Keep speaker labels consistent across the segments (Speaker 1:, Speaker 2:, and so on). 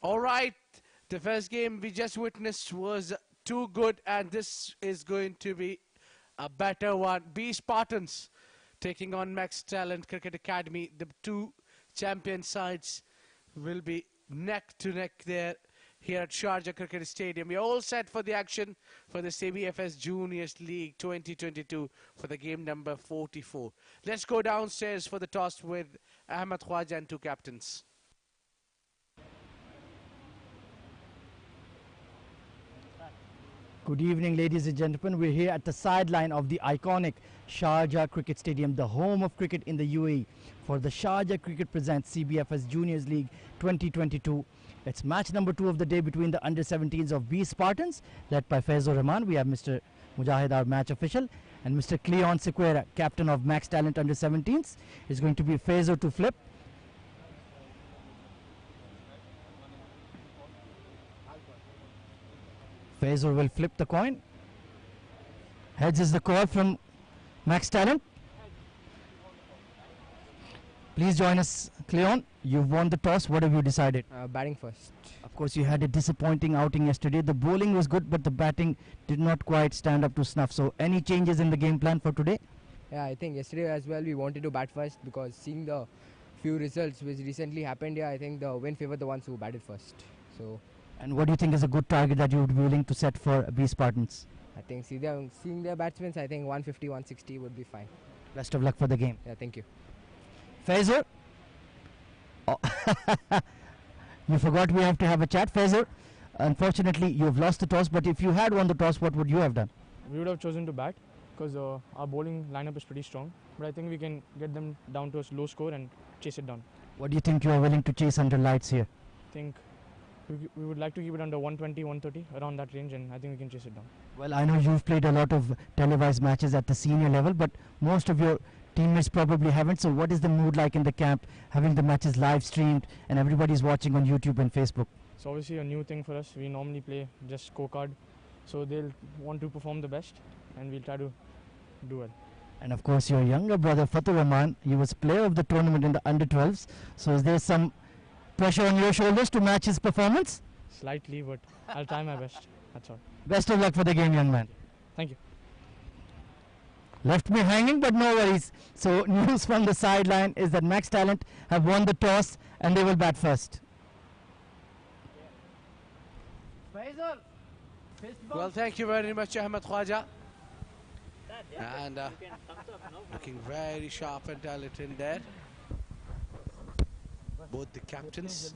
Speaker 1: All right, the first game we just witnessed was too good, and this is going to be a better one. B Spartans taking on Max Talent Cricket Academy. The two champion sides will be neck to neck there here at Sharjah Cricket Stadium. We are all set for the action for the CBFS Juniors League 2022 for the game number 44. Let's go downstairs for the toss with Ahmed Khwaja and two captains.
Speaker 2: Good evening, ladies and gentlemen. We're here at the sideline of the iconic Sharjah Cricket Stadium, the home of cricket in the UAE, for the Sharjah Cricket Presents CBFS Juniors League 2022. It's match number 2 of the day between the under-17s of B Spartans, led by Faizur Rahman. We have Mr. Mujahid, our match official, and Mr. Cleon Sequeira, captain of Max Talent under-17s. It's going to be Faizur to flip. Faizur will flip the coin. Heads is the call from Max Talent. Please join us, Cleon. You've won the toss. What have you decided?
Speaker 3: Batting first.
Speaker 2: Of course, you had a disappointing outing yesterday. The bowling was good, but the batting did not quite stand up to snuff. So, any changes in the game plan for today?
Speaker 3: Yeah, I think yesterday as well we wanted to bat first, because seeing the few results which recently happened here, I think the win favored the ones who batted first. So.
Speaker 2: And what do you think is a good target that you would be willing to set for B Spartans?
Speaker 3: I think seeing their batsmen, I think 150, 160 would be fine.
Speaker 2: Best of luck for the game.
Speaker 3: Yeah, thank you.
Speaker 2: Faizur? Oh. You forgot we have to have a chat, Faizur. Unfortunately, you have lost the toss, but if you had won the toss, what would you have done?
Speaker 4: We would have chosen to bat, because our bowling lineup is pretty strong. But I think we can get them down to a low score and chase it down.
Speaker 2: What do you think you are willing to chase under lights here?
Speaker 4: I think we would like to keep it under 120, 130, around that range, and I think we can chase it down.
Speaker 2: Well, I know you've played a lot of televised matches at the senior level, but most of your teammates probably haven't. So what is the mood like in the camp, having the matches live streamed and everybody's watching on YouTube and Facebook?
Speaker 4: It's obviously a new thing for us. We normally play just scorecard, so they'll want to perform the best, and we'll try to do well.
Speaker 2: And of course, your younger brother Fatur Rahman, he was player of the tournament in the under-12s. So is there some pressure on your shoulders to match his performance?
Speaker 4: Slightly, but I'll try my best. That's all.
Speaker 2: Best of luck for the game, young man.
Speaker 4: Thank you.
Speaker 2: Left me hanging, but no worries. So news from the sideline is that Max Talent have won the toss and they will bat first.
Speaker 1: Well, thank you very much, Ahmed Khwaja. And looking very sharp and talented there. Both the captains.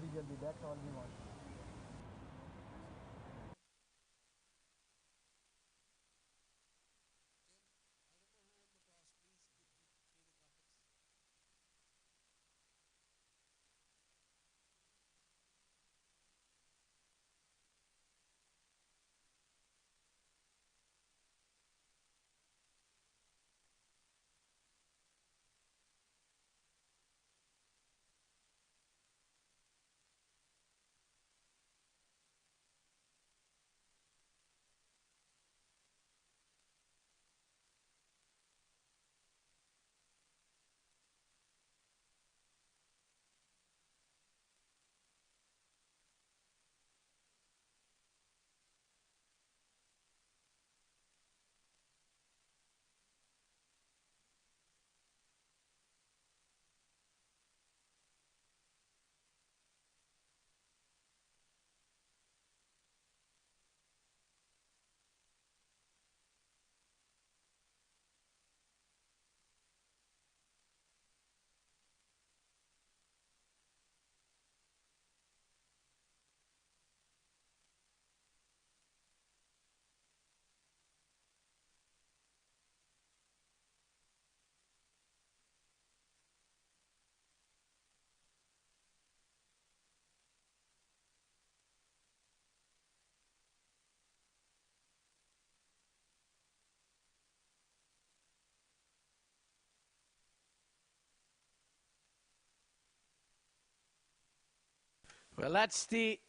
Speaker 1: Well, that's the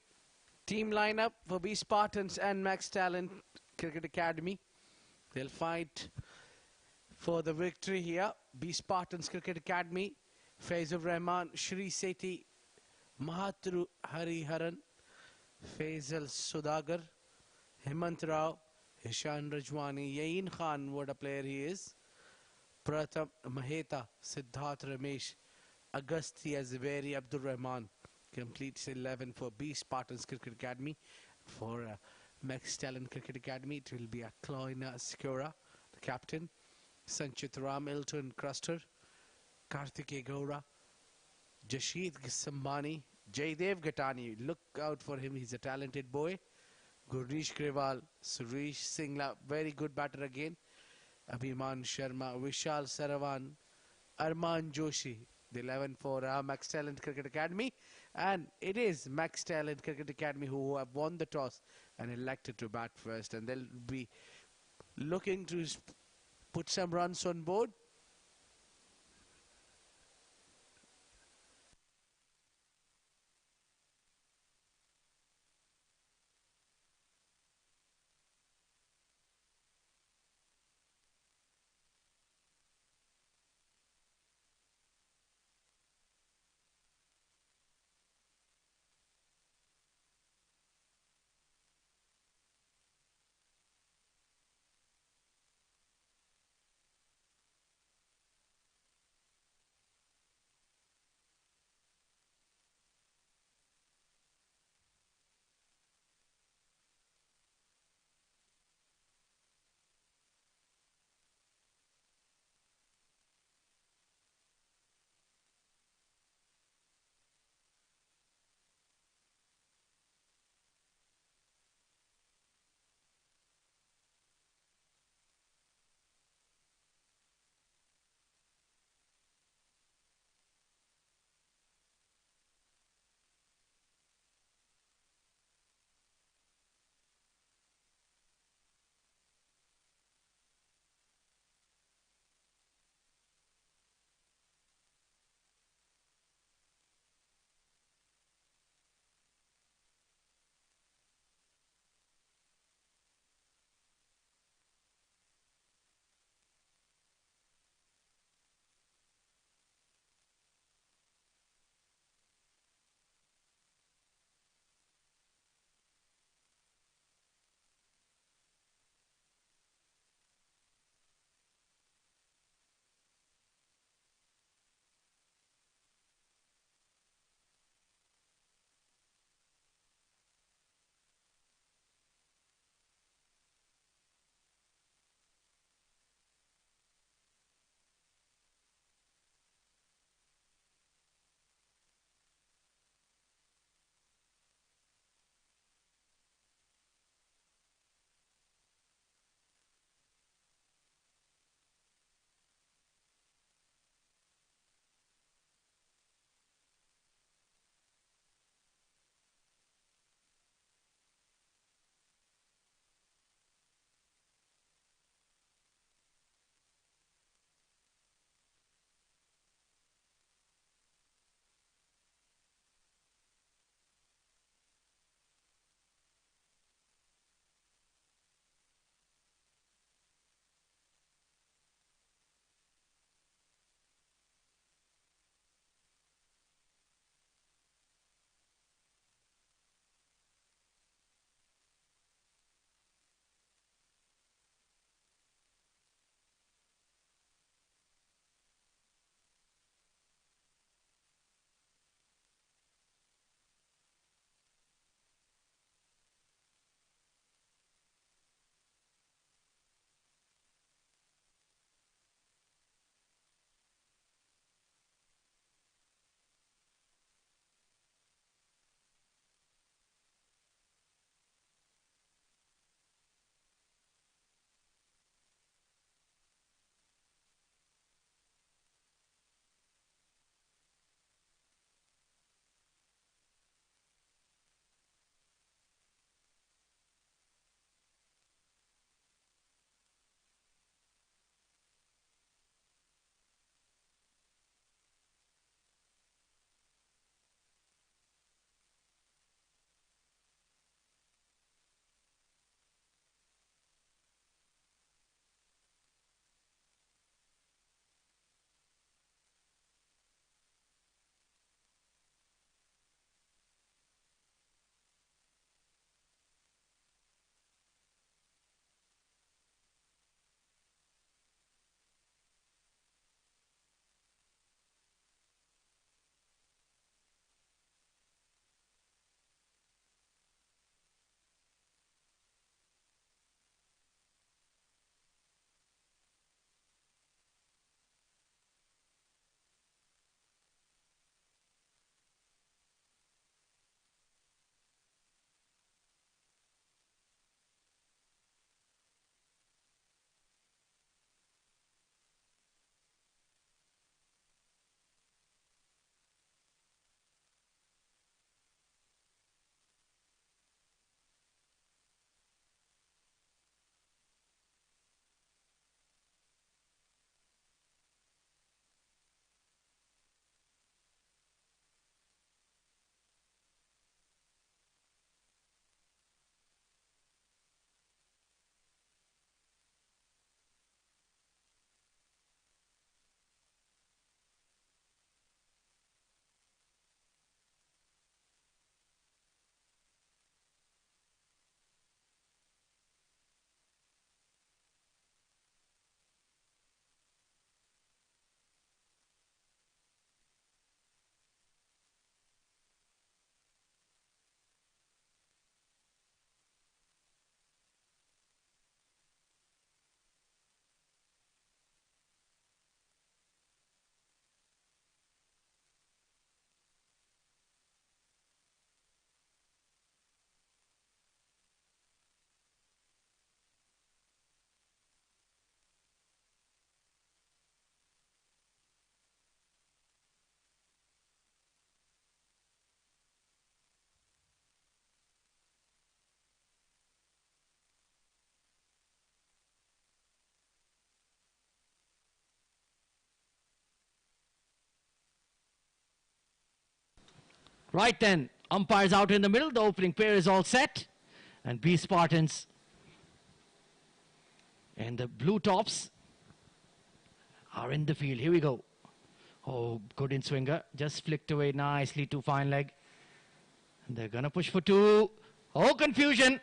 Speaker 1: team lineup for B Spartans and Max Talent Cricket Academy. They'll fight for the victory here. B Spartans Cricket Academy, Faizur Rahman, Shri Sethi, Mahatru Hariharan, Faisal Sudagar, Himant Rao, Hishan Rajwani, Yain Khan, what a player he is. Pratham Maheta, Siddharth Ramesh, Agastya Zaveri Abdul Rahman completes 11 for B Spartans Cricket Academy. For Max Talent Cricket Academy, it will be Akloina Skora, the captain, Sanchit Ram Ilton Cruster, Karthike Gaura, Jashid Sambani, Jaydev Gatani. Look out for him, he's a talented boy. Gurish Grewal, Suresh Singla, very good batter again. Abhiman Sharma, Vishal Saravan, Arman Joshi, the 11 for Max Talent Cricket Academy. And it is Max Talent Cricket Academy who have won the toss and elected to bat first. And they'll be looking to put some runs on board.
Speaker 5: Right then, umpires out in the middle. The opening pair is all set. And B Spartans and the blue tops are in the field. Here we go. Oh, good in swinger. Just flicked away nicely to fine leg. And they're going to push for two. Oh, confusion.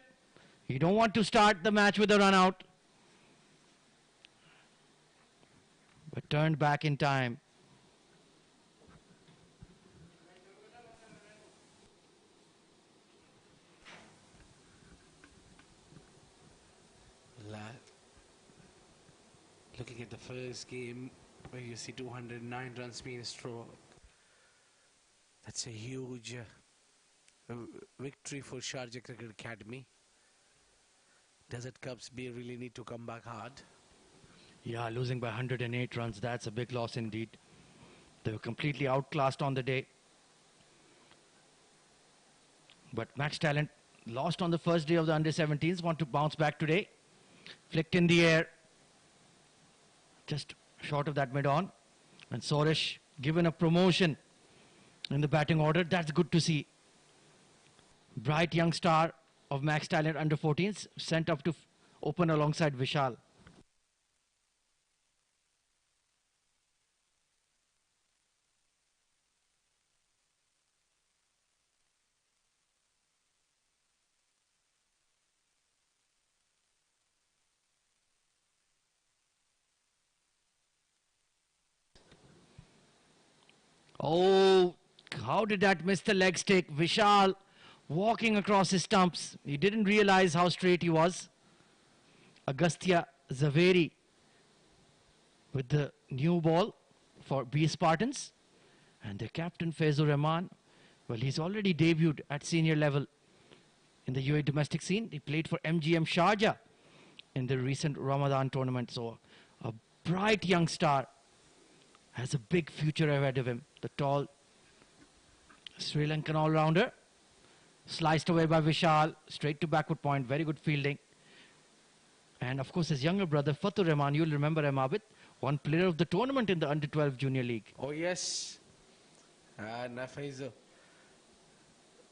Speaker 5: You don't want to start the match with a run out. But turned back in time.
Speaker 1: Looking at the first game where you see 209 runs being struck, that's a huge victory for Sharjah Cricket Academy. Desert Cubs really need to come back hard.
Speaker 5: Yeah, losing by 108 runs, that's a big loss indeed. They were completely outclassed on the day. But Max Talent lost on the first day of the under-17s, want to bounce back today. Flicked in the air. Just short of that mid-on. And Soresh given a promotion in the batting order. That's good to see. Bright young star of Max Talent under-14s sent up to open alongside Vishal. Oh, how did that miss the leg stick? Vishal walking across his stumps. He didn't realize how straight he was. Agastya Zaveri with the new ball for B Spartans. And their captain Faizur Rahman, well, he's already debuted at senior level in the UAE domestic scene. He played for MGM Sharjah in the recent Ramadan tournament. So a bright young star. Has a big future ahead of him. The tall Sri Lankan all-rounder. Sliced away by Vishal. Straight to backward point. Very good fielding. And of course his younger brother Fatur Rahman. You'll remember him, Abid. One player of the tournament in the under-12 junior league.
Speaker 1: Oh yes. And Faizur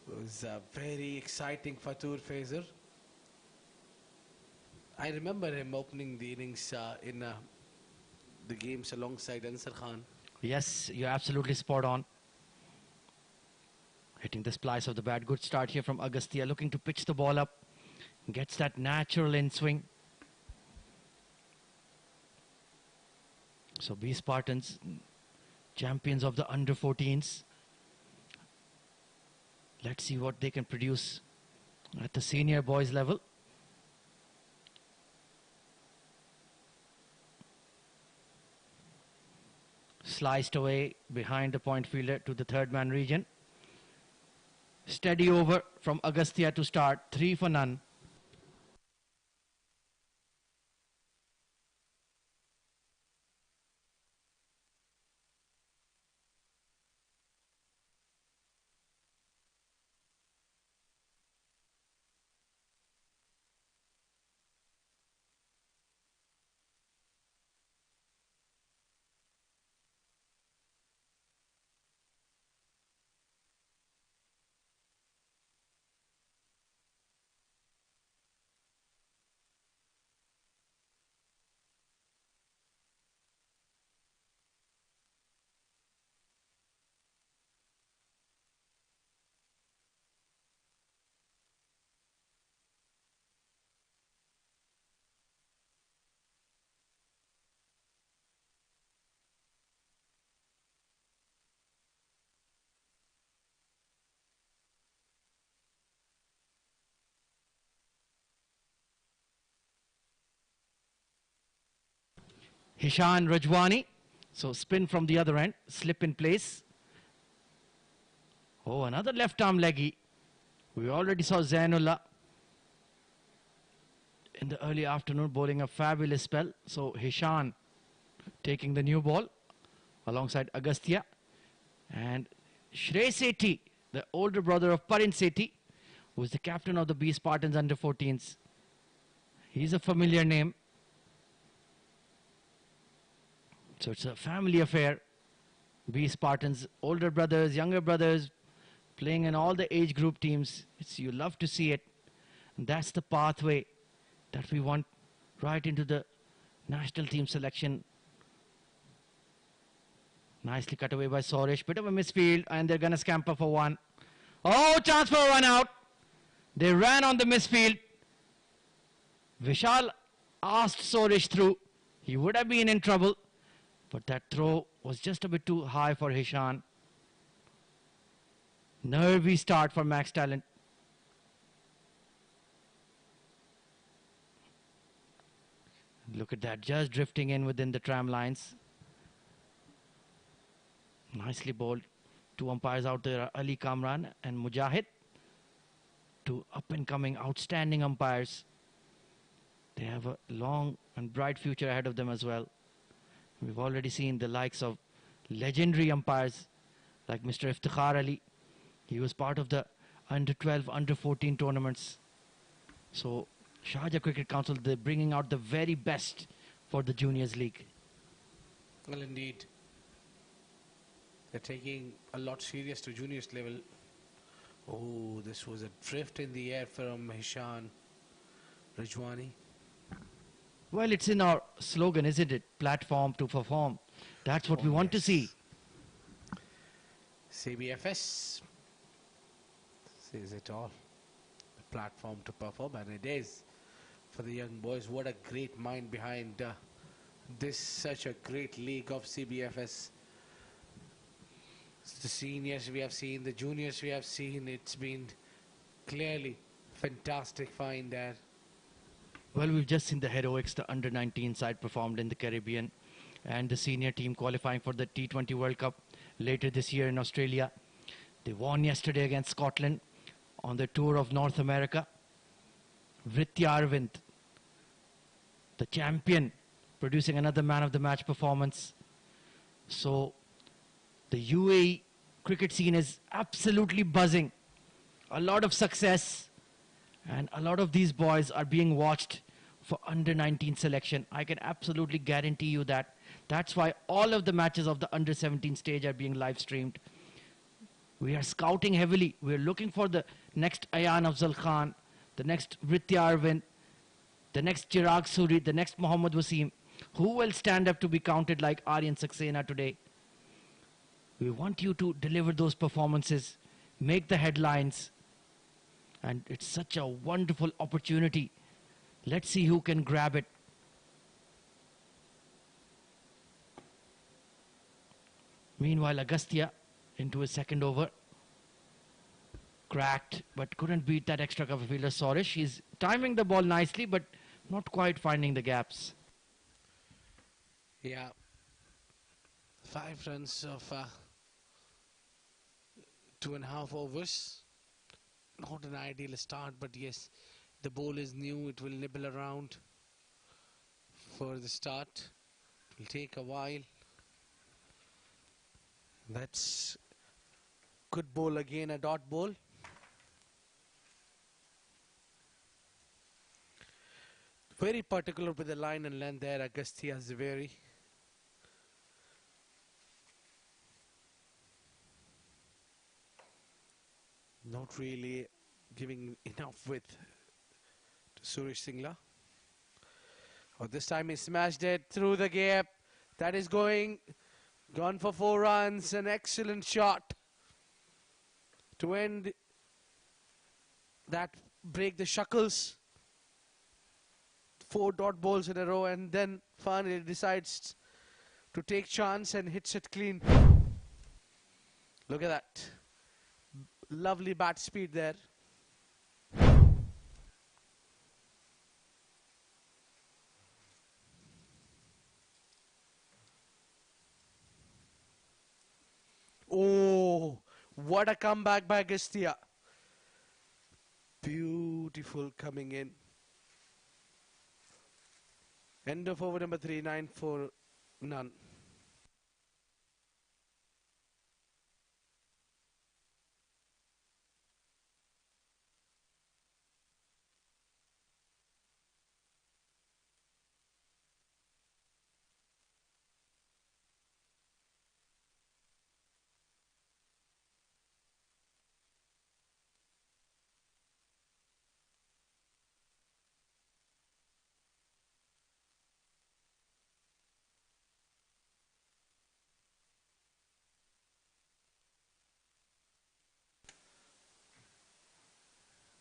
Speaker 1: was very exciting. Fatur Faizur. I remember him opening the innings in the games alongside Ansar Khan.
Speaker 5: Yes, you're absolutely spot on. Hitting the splice of the bat. Good start here from Agastya. Looking to pitch the ball up. Gets that natural in swing. So B Spartans, champions of the under-14s. Let's see what they can produce at the senior boys level. Sliced away behind the point fielder to the third man region. Steady over from Agastya to start. 3 for none. Hishan Rajwani. So spin from the other end. Slip in place. Oh, another left arm leggy. We already saw Zainullah in the early afternoon bowling a fabulous spell. So Hishan taking the new ball alongside Agastya. And Shrey Sethi, the older brother of Parin Sethi, who is the captain of the B Spartans under 14s. He's a familiar name. So it's a family affair. B Spartans, older brothers, younger brothers, playing in all the age group teams. You love to see it. And that's the pathway that we want right into the national team selection. Nicely cut away by Soresh. Bit of a misfield, and they're going to scamper for one. Oh, chance for one out. They ran on the misfield. Vishal asked Soresh through. He would have been in trouble, but that throw was just a bit too high for Hishan. Nervy start for Max Talent. Look at that, just drifting in within the tram lines. Nicely bowled. Two umpires out there, Ali Kamran and Mujahid. Two up-and-coming, outstanding umpires. They have a long and bright future ahead of them as well. We've already seen the likes of legendary umpires like Mr. Iftikhar Ali. He was part of the under-12, under-14 tournaments. So Sharjah Cricket Council, they're bringing out the very best for the Juniors League.
Speaker 1: Well, indeed. They're taking a lot serious to juniors level. Oh, this was a drift in the air from Hishan Rajwani.
Speaker 5: Well, it's in our slogan, isn't it? Platform to perform. That's what we want to see.
Speaker 1: CBFS says it all. The platform to perform, and it is for the young boys. What a great mind behind this, such a great league of CBFS. The seniors we have seen, the juniors we have seen, it's been clearly fantastic find there.
Speaker 5: Well, we've just seen the heroics the under-19 side performed in the Caribbean, and the senior team qualifying for the T20 World Cup later this year in Australia. They won yesterday against Scotland on the tour of North America. Vritya Arvind, the champion, producing another man of the match performance. So the UAE cricket scene is absolutely buzzing. A lot of success, and a lot of these boys are being watched for under-19 selection. I can absolutely guarantee you that. That's why all of the matches of the under-17 stage are being live streamed. We are scouting heavily. We're looking for the next Ayan Afzal Khan, the next Vritya Arvind, the next Chirag Suri, the next Mohammad Wasim. Who will stand up to be counted like Aryan Saxena today? We want you to deliver those performances, make the headlines, and it's such a wonderful opportunity. Let's see who can grab it. Meanwhile, Agastya into his second over. Cracked, but couldn't beat that extra cover fielder Soresh. He's timing the ball nicely, but not quite finding the gaps.
Speaker 1: Yeah. 5 runs of 2.5 overs. Not an ideal start, but yes, the ball is new. It will nibble around for the start. It will take a while. That's good ball again, a dot ball. Very particular with the line and length there, Agastya Zaveri. Not really giving enough width to Suresh Singla. Oh, this time he smashed it through the gap. That is gone for 4 runs. An excellent shot to end that, break the shackles. 4 dot balls in a row, and then finally decides to take chance and hits it clean. Look at that. Lovely bat speed there. Oh, what a comeback by Agastya. Beautiful coming in. End of over number 3, 9 for none.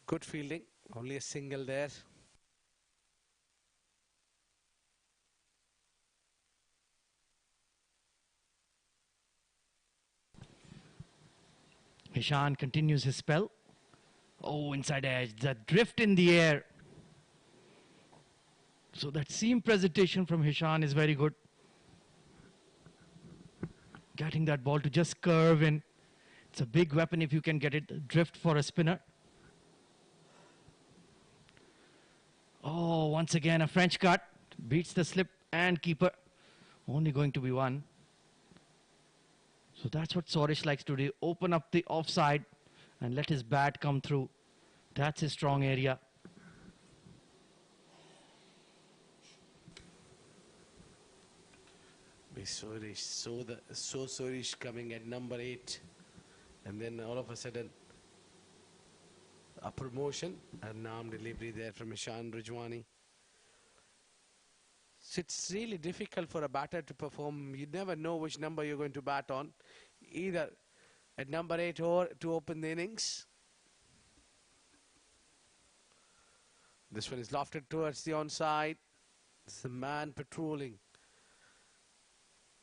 Speaker 1: Good fielding. Only a single there.
Speaker 5: Hishan continues his spell. Oh, inside edge. The drift in the air. So that seam presentation from Hishan is very good. Getting that ball to just curve in. It's a big weapon if you can get it drift for a spinner. Oh, once again a French cut. Beats the slip and keeper. Only going to be one. So that's what Sorish likes to do. Open up the offside and let his bat come through. That's his strong area.
Speaker 1: Sorish, so Sorish coming at number 8, and then all of a sudden a promotion, an arm delivery there from Ishan Rajwani. So it's really difficult for a batter to perform. You never know which number you're going to bat on, either at number 8 or to open the innings. This one is lofted towards the onside. This is a man patrolling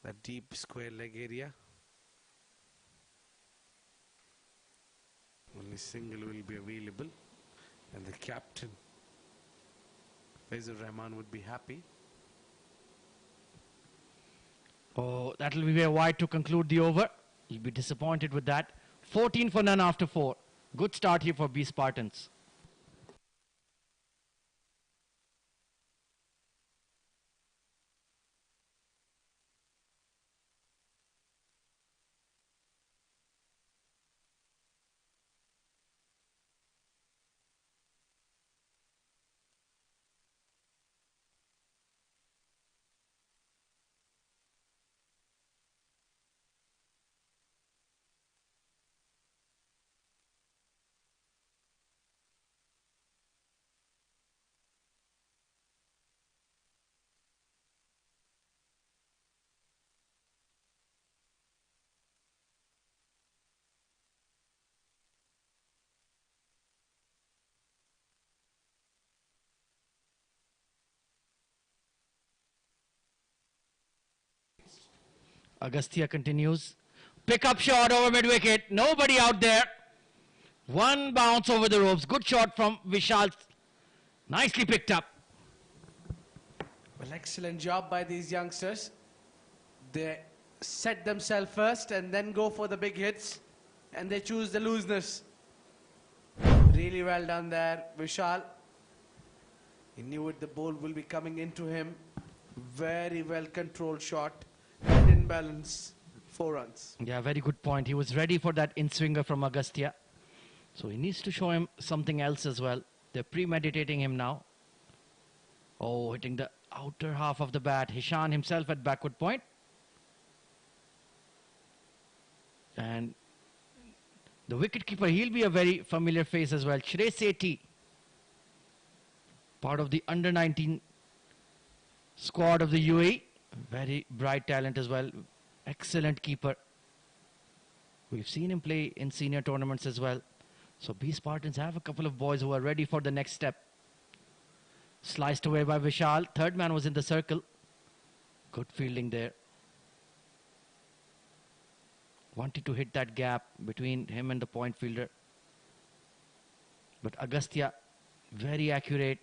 Speaker 1: that deep square leg area. Only single will be available, and the captain Faizur Rahman would be happy.
Speaker 5: Oh, that will be very wide to conclude the over. He'll be disappointed with that. 14 for none after 4. Good start here for B Spartans. Agastya continues. Pick up shot over mid wicket. Nobody out there. One bounce over the ropes. Good shot from Vishal. Nicely picked up.
Speaker 1: Well, excellent job by these youngsters. They set themselves first and then go for the big hits, and they choose the looseness. Really well done there, Vishal. He knew it, the ball will be coming into him. Very well controlled shot and in balance. 4 runs.
Speaker 5: Yeah, very good point. He was ready for that in-swinger from Agastya. So he needs to show him something else as well. They're premeditating him now. Oh, hitting the outer half of the bat. Hishan himself at backward point. And the wicketkeeper, he'll be a very familiar face as well. Shrey Sethi, part of the under-19 squad of the UAE. Very bright talent as well. Excellent keeper. We've seen him play in senior tournaments as well. So B Spartans have a couple of boys who are ready for the next step. Sliced away by Vishal. Third man was in the circle. Good fielding there. Wanted to hit that gap between him and the point fielder. But Agastya, very accurate.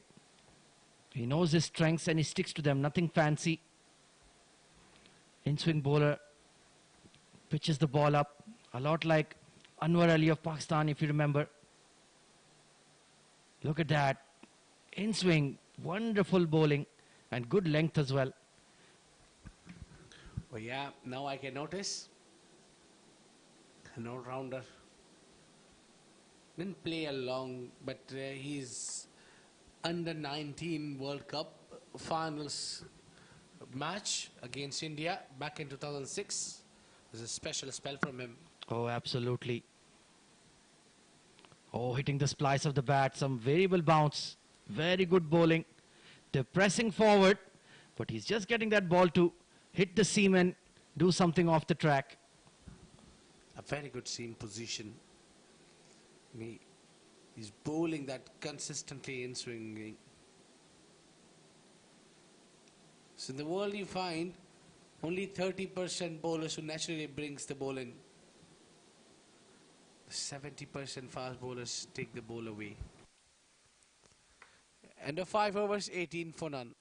Speaker 5: He knows his strengths and he sticks to them. Nothing fancy. In-swing bowler. Pitches the ball up. A lot like Anwar Ali of Pakistan, if you remember. Look at that. In-swing. Wonderful bowling. And good length as well.
Speaker 1: Well, yeah, now I can notice. An all-rounder. Didn't play along, but he's under 19 World Cup finals match against India back in 2006. It was a special spell from him.
Speaker 5: Oh, absolutely. Oh, hitting the splice of the bat. Some variable bounce. Very good bowling. They're pressing forward, but he's just getting that ball to hit the seam and do something off the track.
Speaker 1: A very good seam position. He He's bowling that consistently in swinging. So in the world you find only 30% bowlers who naturally brings the ball in. 70% fast bowlers take the ball away. End of 5 overs, 18 for none.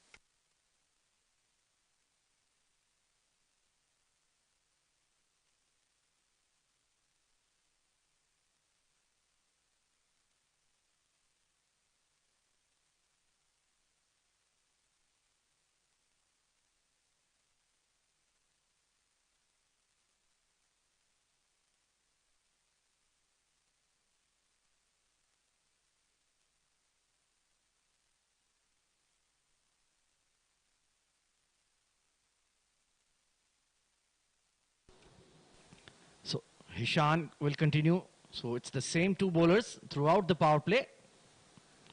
Speaker 5: So Hishan will continue. So it's the same two bowlers throughout the power play.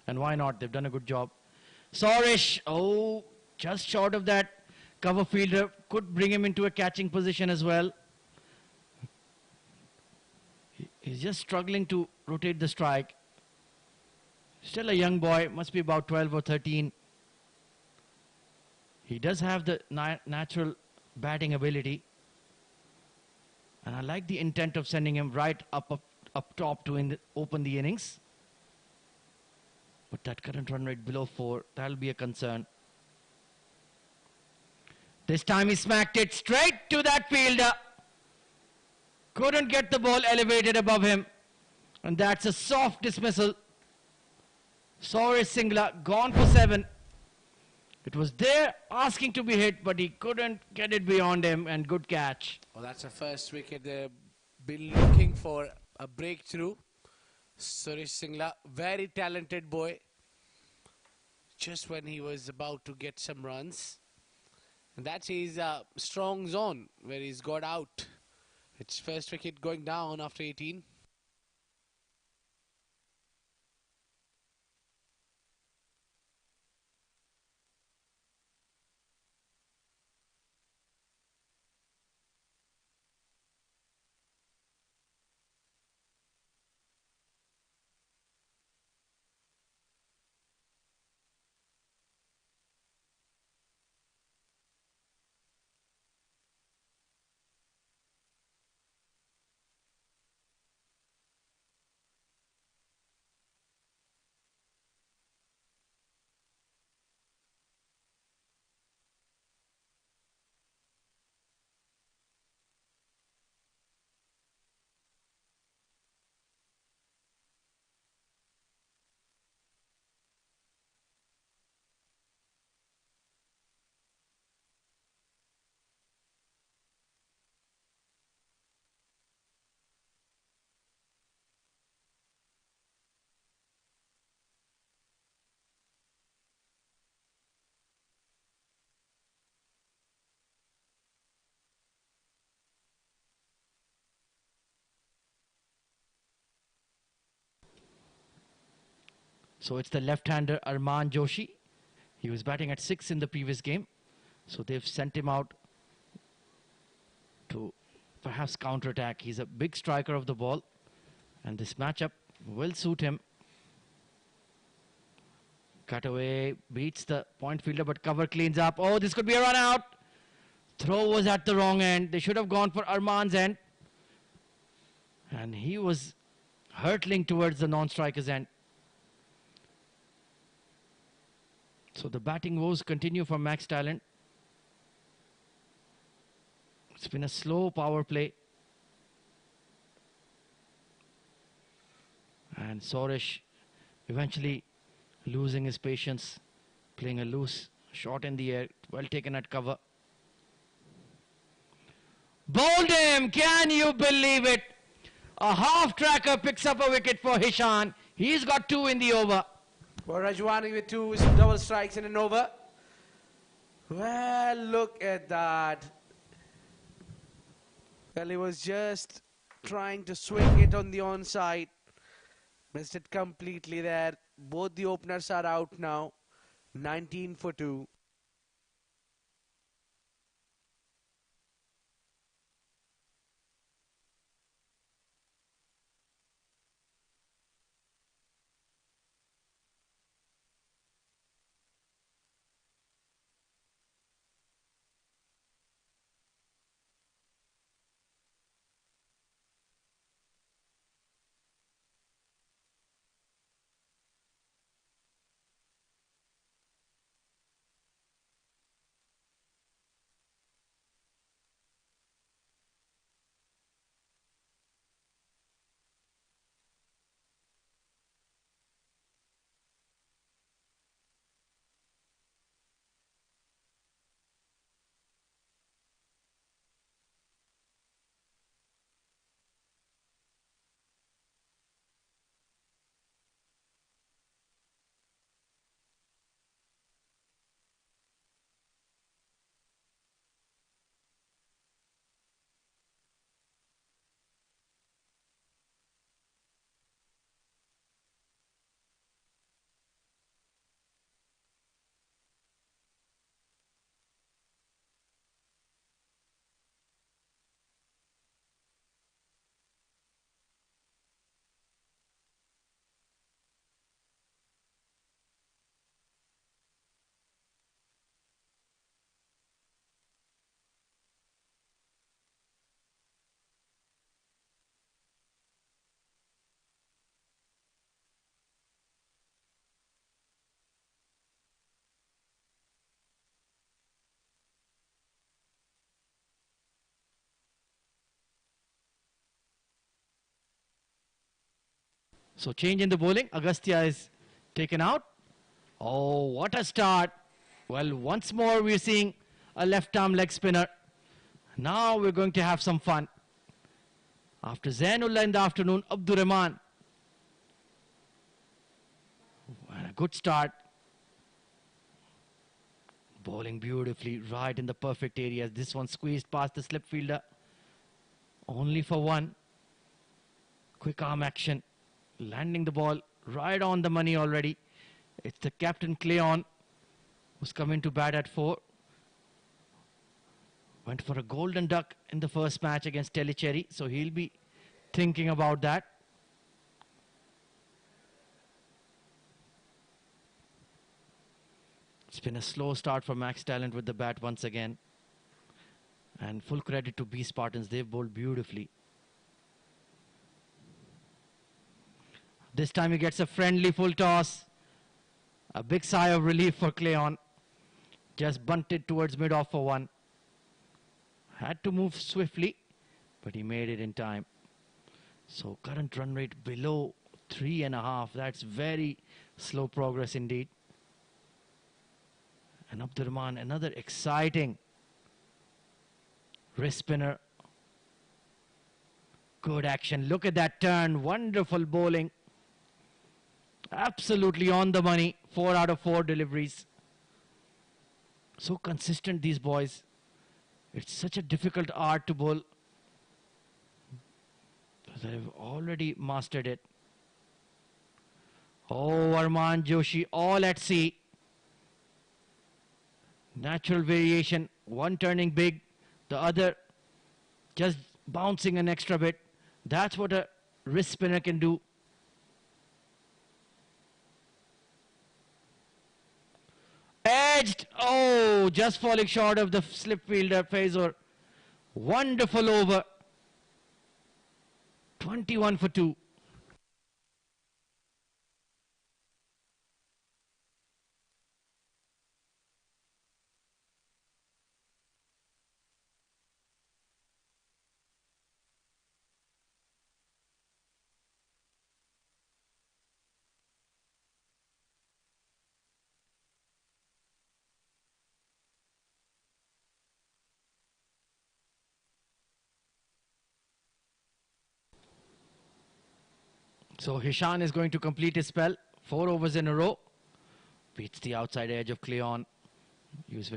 Speaker 5: And why not? They've done a good job. Sorish, oh, just short of that. Cover fielder could bring him into a catching position as well. He's just struggling to rotate the strike. Still a young boy, must be about 12 or 13. He does have the natural batting ability. And I like the intent of sending him right up top to open the innings. But that current run rate below 4, that'll be a concern. This time he smacked it straight to that fielder. Couldn't get the ball elevated above him. And that's a soft dismissal. Sorish Singla gone for 7. It was there asking to be hit, but he couldn't get it beyond him, and good catch.
Speaker 1: Well, that's a first wicket. They've been looking for a breakthrough. Surish Singla, very talented boy. Just when he was about to get some runs. And that's his strong zone where he's got out. It's first wicket going down after 18.
Speaker 5: So it's the left-hander Arman Joshi. He was batting at 6 in the previous game. So they've sent him out to perhaps counter-attack. He's a big striker of the ball. And this matchup will suit him. Cutaway beats the point fielder, but cover cleans up. Oh, this could be a run out. Throw was at the wrong end. They should have gone for Arman's end. And he was hurtling towards the non-striker's end. So the batting woes continue for Max Talent. It's been a slow power play. And Sorish eventually losing his patience, playing a loose shot in the air, well taken at cover. Bowled him! Can you believe it? A half-tracker picks up a wicket for Hishan. He's got 2 in the over.
Speaker 1: For Rajwani with 2 double strikes in an over. Well, look at that. Well, he was just trying to swing it on the onside. Missed it completely there. Both the openers are out now. 19 for 2.
Speaker 5: So change in the bowling. Agastya is taken out. Oh, what a start. Well, once more we're seeing a left-arm leg spinner. Now we're going to have some fun. After Zainullah in the afternoon, Abdur Rahman. And a good start. Bowling beautifully right in the perfect areas. This one squeezed past the slip fielder. Only for one. Quick arm action. Landing the ball right on the money already. It's the captain Cleon who's coming to bat at 4. Went for a golden duck in the first match against Telecherry, so he'll be thinking about that. It's been a slow start for Max Talent with the bat once again. And full credit to B Spartans, they've bowled beautifully. This time he gets a friendly full toss. A big sigh of relief for Cleon. Just bunted towards mid-off for 1. Had to move swiftly, but he made it in time. So current run rate below 3.5. That's very slow progress indeed. And Abdur Rahman, another exciting wrist spinner. Good action. Look at that turn. Wonderful bowling. Absolutely on the money. 4 out of 4 deliveries. So consistent, these boys. It's such a difficult art to bowl. They've already mastered it. Oh, Arman Joshi, all at sea. Natural variation. One turning big, the other just bouncing an extra bit. That's what a wrist spinner can do. Edged. Oh, just falling short of the slip fielder, Fazor. Wonderful over. 21 for 2. So Hishan is going to complete his spell. 4 overs in a row. Beats the outside edge of Cleon. He was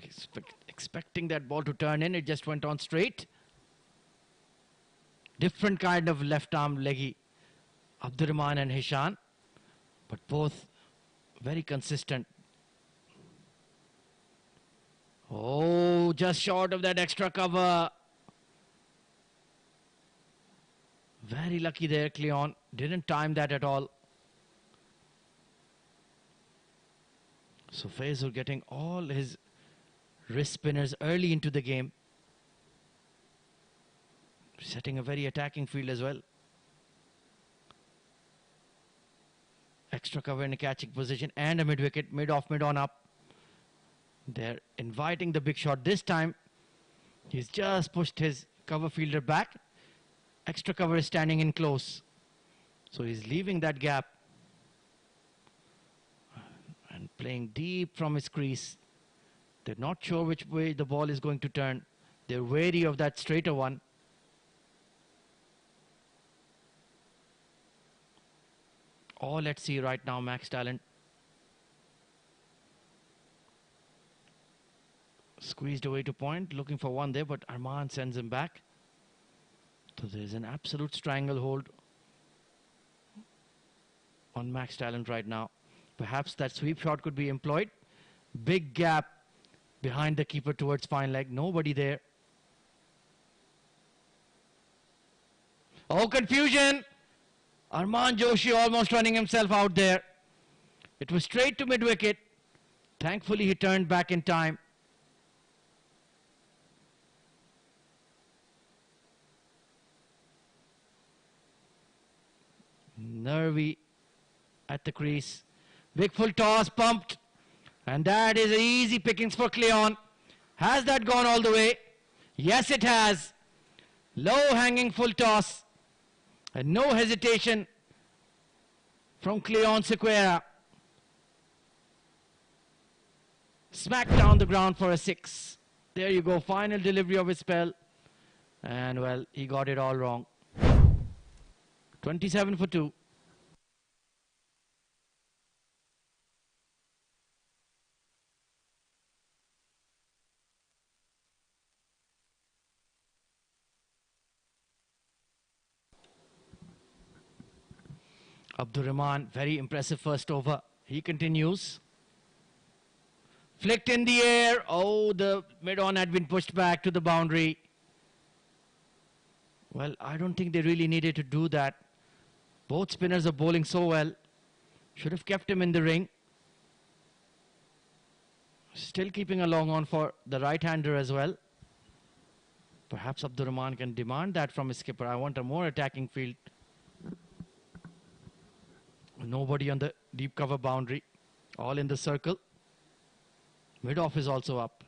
Speaker 5: expecting that ball to turn in. It just went on straight. Different kind of left arm leggy. Abdur Rahman and Hishan. But both very consistent. Oh, just short of that extra cover. Very lucky there, Cleon. Didn't time that at all. So Faisal getting all his wrist spinners early into the game. Setting a very attacking field as well. Extra cover in a catching position and a mid-wicket, mid-off, mid-on up. They're inviting the big shot. This time, he's just pushed his cover fielder back. Extra cover is standing in close. So he's leaving that gap. And playing deep from his crease. They're not sure which way the ball is going to turn. They're wary of that straighter one. All let's see right now, Max Talent. Squeezed away to point, looking for one there, but Arman sends him back. So there's an absolute stranglehold on Max Talent right now. Perhaps that sweep shot could be employed. Big gap behind the keeper towards fine leg. Nobody there. Oh, confusion. Arman Joshi almost running himself out there. It was straight to mid-wicket. Thankfully, he turned back in time. Nervy at the crease. Big full toss, pumped. And that is easy pickings for Cleon. Has that gone all the way? Yes, it has. Low hanging full toss. And no hesitation from Cleon Sequeira. Smack down the ground for a 6. There you go, final delivery of his spell. And well, he got it all wrong. 27 for 2. Abdur Rahman, very impressive first over. He continues. Flicked in the air. Oh, the mid-on had been pushed back to the boundary. Well, I don't think they really needed to do that. Both spinners are bowling so well. Should have kept him in the ring. Still keeping a long on for the right-hander as well. Perhaps Abdur Rahman can demand that from his skipper. I want a more attacking field. Nobody on the deep cover boundary. All in the circle. Mid-off is also up.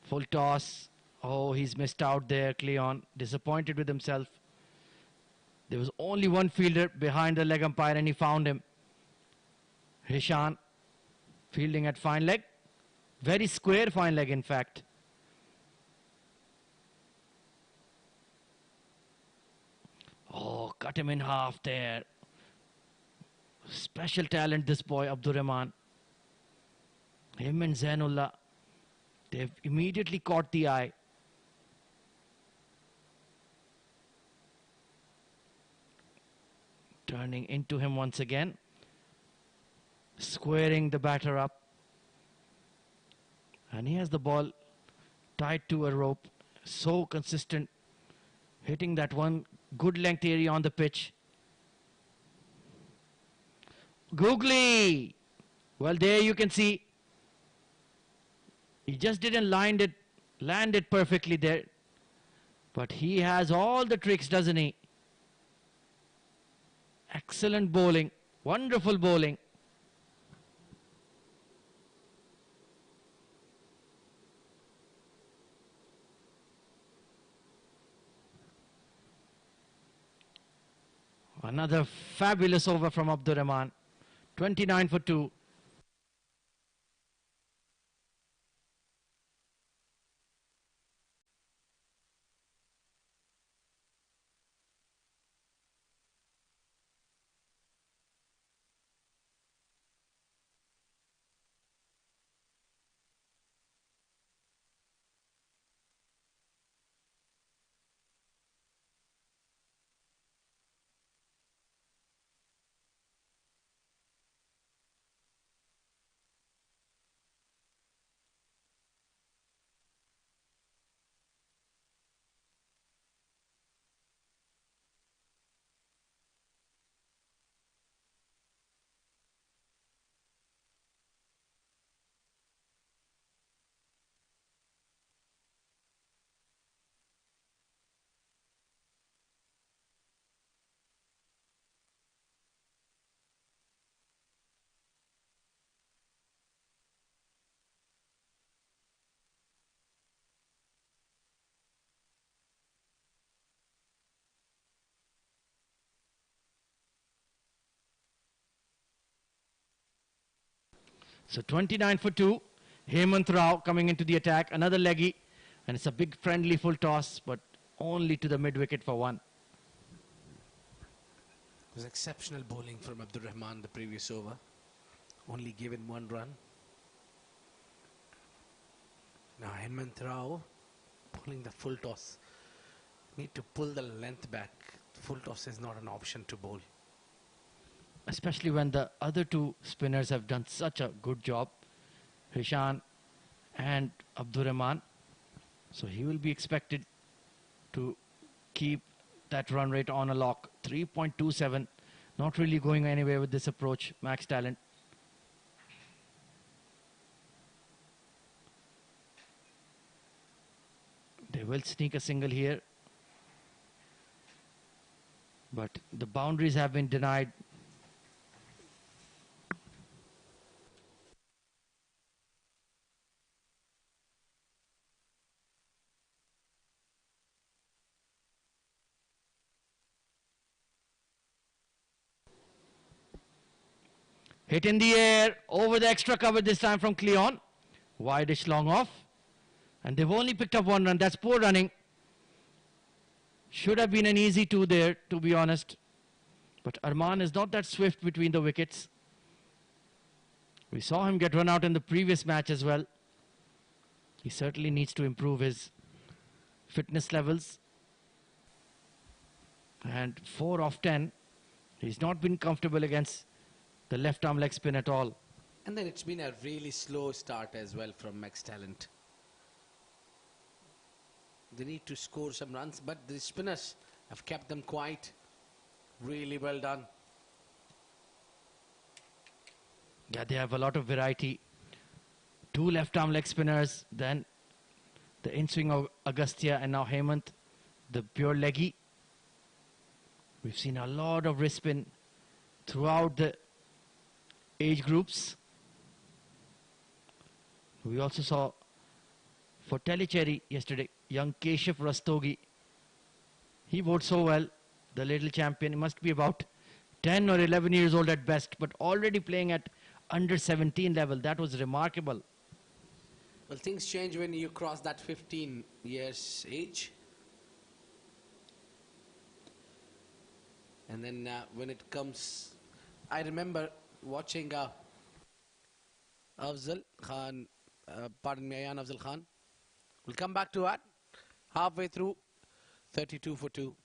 Speaker 5: Full toss. Oh, he's missed out there, Cleon. Disappointed with himself. There was only one fielder behind the leg umpire and he found him. Hishan fielding at fine leg. Very square fine leg, in fact. Oh, cut him in half there. Special talent, this boy, Abdur Rahman. Him and Zainullah, they've immediately caught the eye. Turning into him once again. Squaring the batter up. And he has the ball tied to a rope. So consistent. Hitting that one good length area on the pitch. Googly. Well, there you can see. He just didn't land it perfectly there. But he has all the tricks, doesn't he? Excellent bowling. Wonderful bowling. Another fabulous over from Abdur Rahman. 29 for 2. So 29 for 2. Hemant Rao coming into the attack. Another leggy. And it's a big friendly full toss, but only to the mid-wicket for 1.
Speaker 1: It was exceptional bowling from Abdur Rahman the previous over. Only given 1 run. Now Hemant Rao pulling the full toss. Need to pull the length back. Full toss is not an option to bowl.
Speaker 5: Especially when the other two spinners have done such a good job. Hishan and Abdur Rahman. So he will be expected to keep that run rate on a lock. 3.27. Not really going anywhere with this approach. Max talent. They will sneak a single here. But the boundaries have been denied. Hit in the air, over the extra cover this time from Cleon. Wide-ish long off. And they've only picked up one run. That's poor running. Should have been an easy two there, to be honest. But Arman is not that swift between the wickets. We saw him get run out in the previous match as well. He certainly needs to improve his fitness levels. And 4 of 10. He's not been comfortable against the left arm leg spin at all.
Speaker 1: And then it's been a really slow start as well from Max Talent. They need to score some runs, but the spinners have kept them quiet. Really well done.
Speaker 5: Yeah, they have a lot of variety. 2 left arm leg spinners, then the in-swing of Agastya, and now Hemant, the pure leggy. We've seen a lot of wrist spin throughout the age groups. We also saw for Telecherry yesterday, young Keshav Rastogi. He bowled so well, the little champion. He must be about 10 or 11 years old at best, but already playing at under 17 level. That was remarkable.
Speaker 1: Well, things change when you cross that 15 years age. And then when it comes, I remember watching Afzal Khan, pardon me, Ayan Afzal Khan. We'll come back to that halfway through, 32 for 2.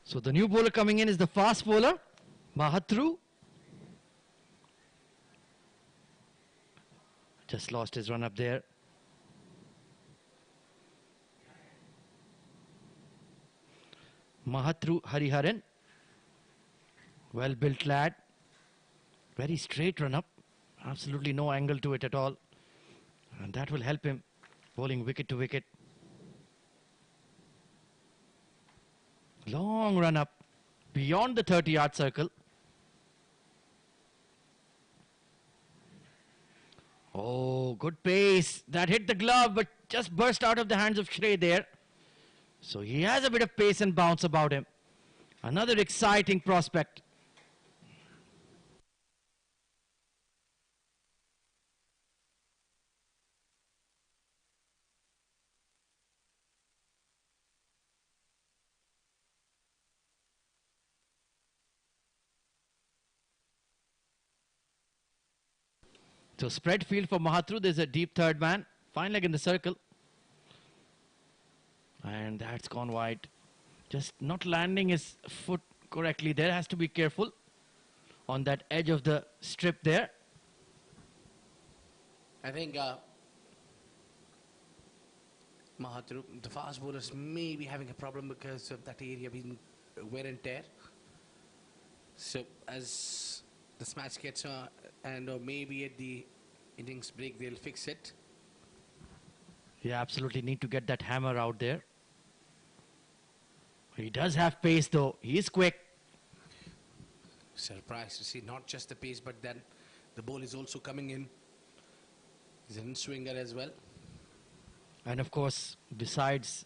Speaker 5: So the new bowler coming in is the fast bowler, Mahatru. Just lost his run up there. Mahatru Hariharan. Well built lad. Very straight run up. Absolutely no angle to it at all. And that will help him bowling wicket to wicket. Long run up beyond the 30-yard circle. Oh, good pace. That hit the glove but just burst out of the hands of Shrey there. So he has a bit of pace and bounce about him. Another exciting prospect. So spread field for Mahathru. There's a deep third man. Fine leg in the circle. And that's gone wide. Just not landing his foot correctly there. Has to be careful on that edge of the strip there.
Speaker 1: I think Mahathru, the fast bowlers may be having a problem because of that area being wear and tear. So as this match gets on, and maybe at the innings break they'll fix it.
Speaker 5: You absolutely need to get that hammer out there. He does have pace though. He is quick.
Speaker 1: Surprised to see not just the pace, but then the ball is also coming in. He's an in-swinger as well.
Speaker 5: And of course, besides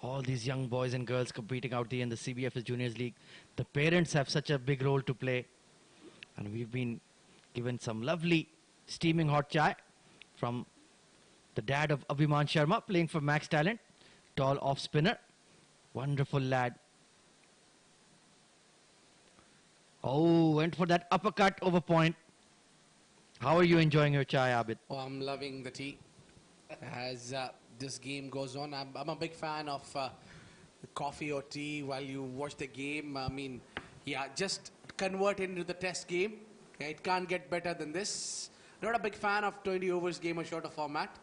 Speaker 5: all these young boys and girls competing out there in the CBFS Juniors League, the parents have such a big role to play. And we've been given some lovely steaming hot chai from the dad of Abhiman Sharma, playing for Max Talent. Tall off spinner. Wonderful lad. Oh, went for that uppercut over point. How are you enjoying your chai, Abid?
Speaker 1: Oh, I'm loving the tea. As this game goes on, I'm a big fan of coffee or tea while you watch the game. I mean, yeah, just convert into the test game. Okay, it can't get better than this. Not a big fan of 20 overs game or shorter format.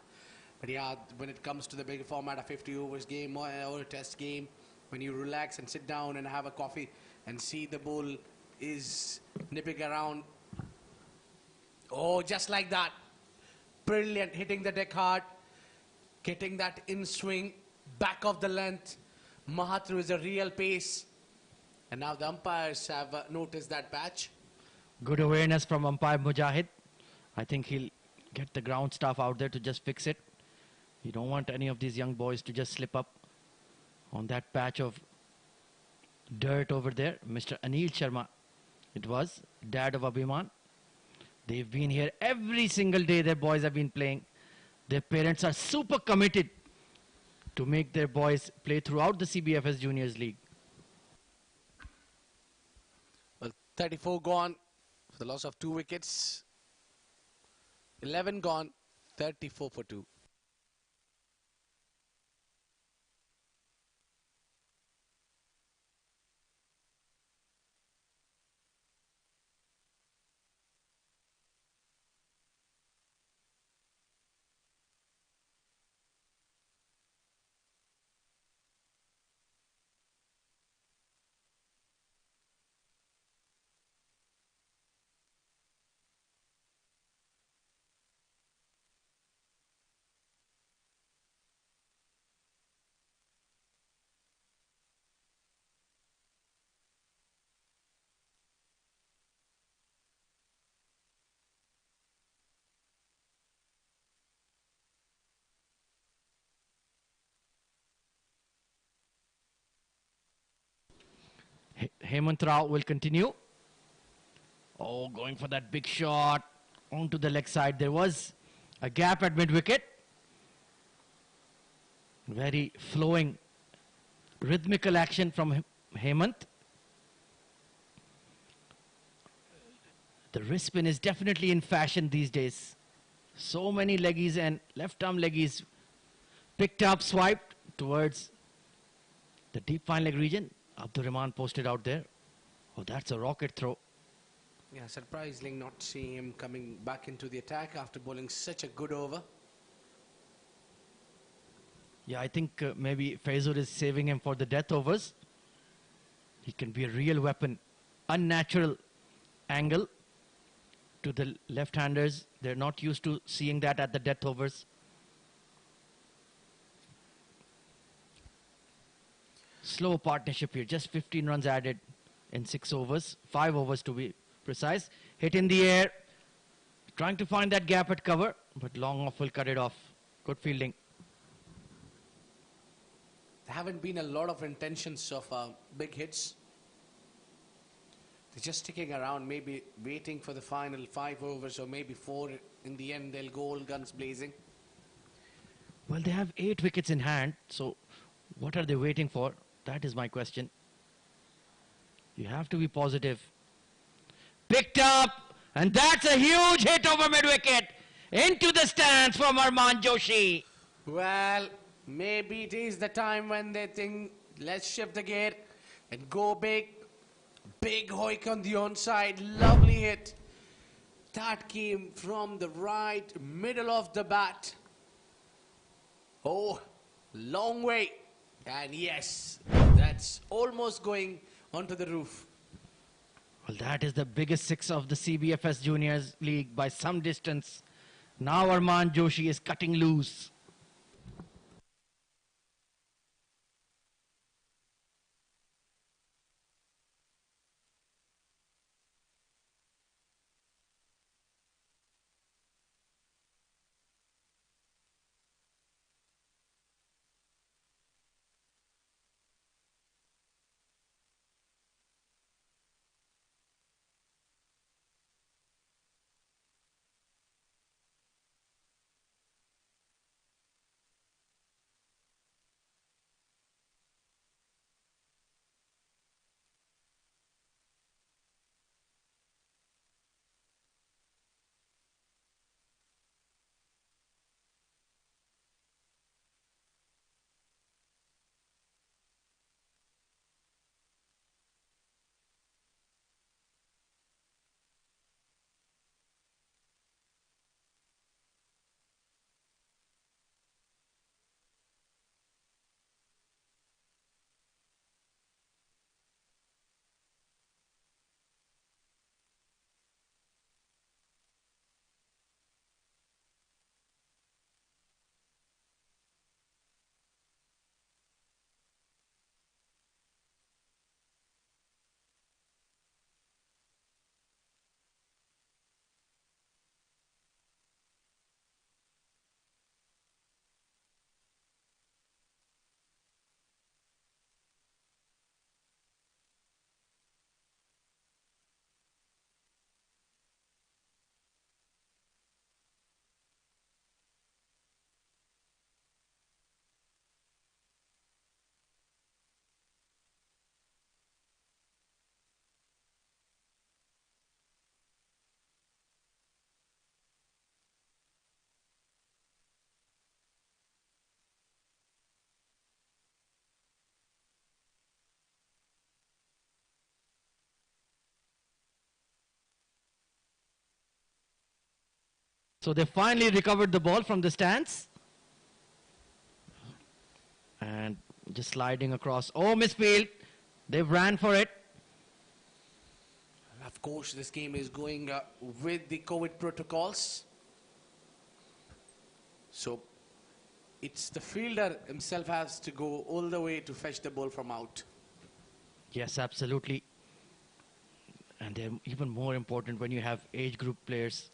Speaker 1: But yeah, when it comes to the bigger format, a 50 overs game or a test game, when you relax and sit down and have a coffee and see the ball is nipping around. Oh, just like that. Brilliant, hitting the deck hard, getting that in swing, back of the length. Mahathru is a real pace. And now the umpires have noticed that patch.
Speaker 5: Good awareness from umpire Mujahid. I think he'll get the ground staff out there to just fix it. You don't want any of these young boys to just slip up on that patch of dirt over there. Mr. Anil Sharma, it was, dad of Abhiman. They've been here every single day. Their boys have been playing. Their parents are super committed to make their boys play throughout the CBFS Juniors League.
Speaker 1: Well, 34 gone for the loss of 2 wickets. 11 gone, 34 for 2.
Speaker 5: Hemant Rao will continue. Oh, going for that big shot onto the leg side. There was a gap at mid-wicket. Very flowing, rhythmical action from Hemant. The wrist spin is definitely in fashion these days. So many leggies and left-arm leggies picked up, swiped towards the deep fine leg region. Abdur Rahman posted out there. Oh, that's a rocket throw.
Speaker 1: Yeah, surprisingly not seeing him coming back into the attack after bowling such a good over.
Speaker 5: Yeah, I think maybe Faizur is saving him for the death overs. He can be a real weapon. Unnatural angle. to the left-handers. They're not used to seeing that at the death overs. Slow partnership here, just 15 runs added in 6 overs, 5 overs to be precise. Hit in the air, trying to find that gap at cover, but long off will cut it off. Good fielding.
Speaker 1: There haven't been a lot of intentions of big hits. They're just sticking around, maybe waiting for the final 5 overs or maybe 4. In the end, they'll go all guns blazing.
Speaker 5: Well, they have 8 wickets in hand, so what are they waiting for? That is my question. You have to be positive. Picked up, and that's a huge hit over mid-wicket. Into the stands from Arman Joshi.
Speaker 1: Well, maybe it is the time when they think, let's shift the gear and go big. Big hoik on the onside, lovely hit. That came from the right middle of the bat. Oh, long way. And yes, that's almost going onto the roof.
Speaker 5: Well, that is the biggest 6 of the CBFS Juniors League by some distance. Now Arman Joshi is cutting loose. So they finally recovered the ball from the stands. And just sliding across. Oh, misfield. They've ran for it.
Speaker 1: Of course, this game is going with the COVID protocols. So it's the fielder himself has to go all the way to fetch the ball from out.
Speaker 5: Yes, absolutely. And they're even more important when you have age group players.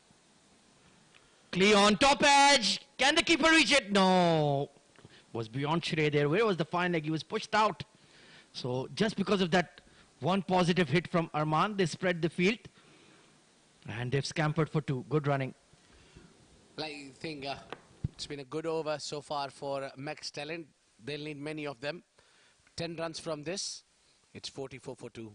Speaker 5: Cleon, top edge. Can the keeper reach it? No. Was beyond Shrey there. Where was the fine leg? He was pushed out. So just because of that one positive hit from Arman, they spread the field. And they've scampered for 2. Good running.
Speaker 1: I think it's been a good over so far for Max Talent. They'll need many of them. 10 runs from this. It's 44 for 2.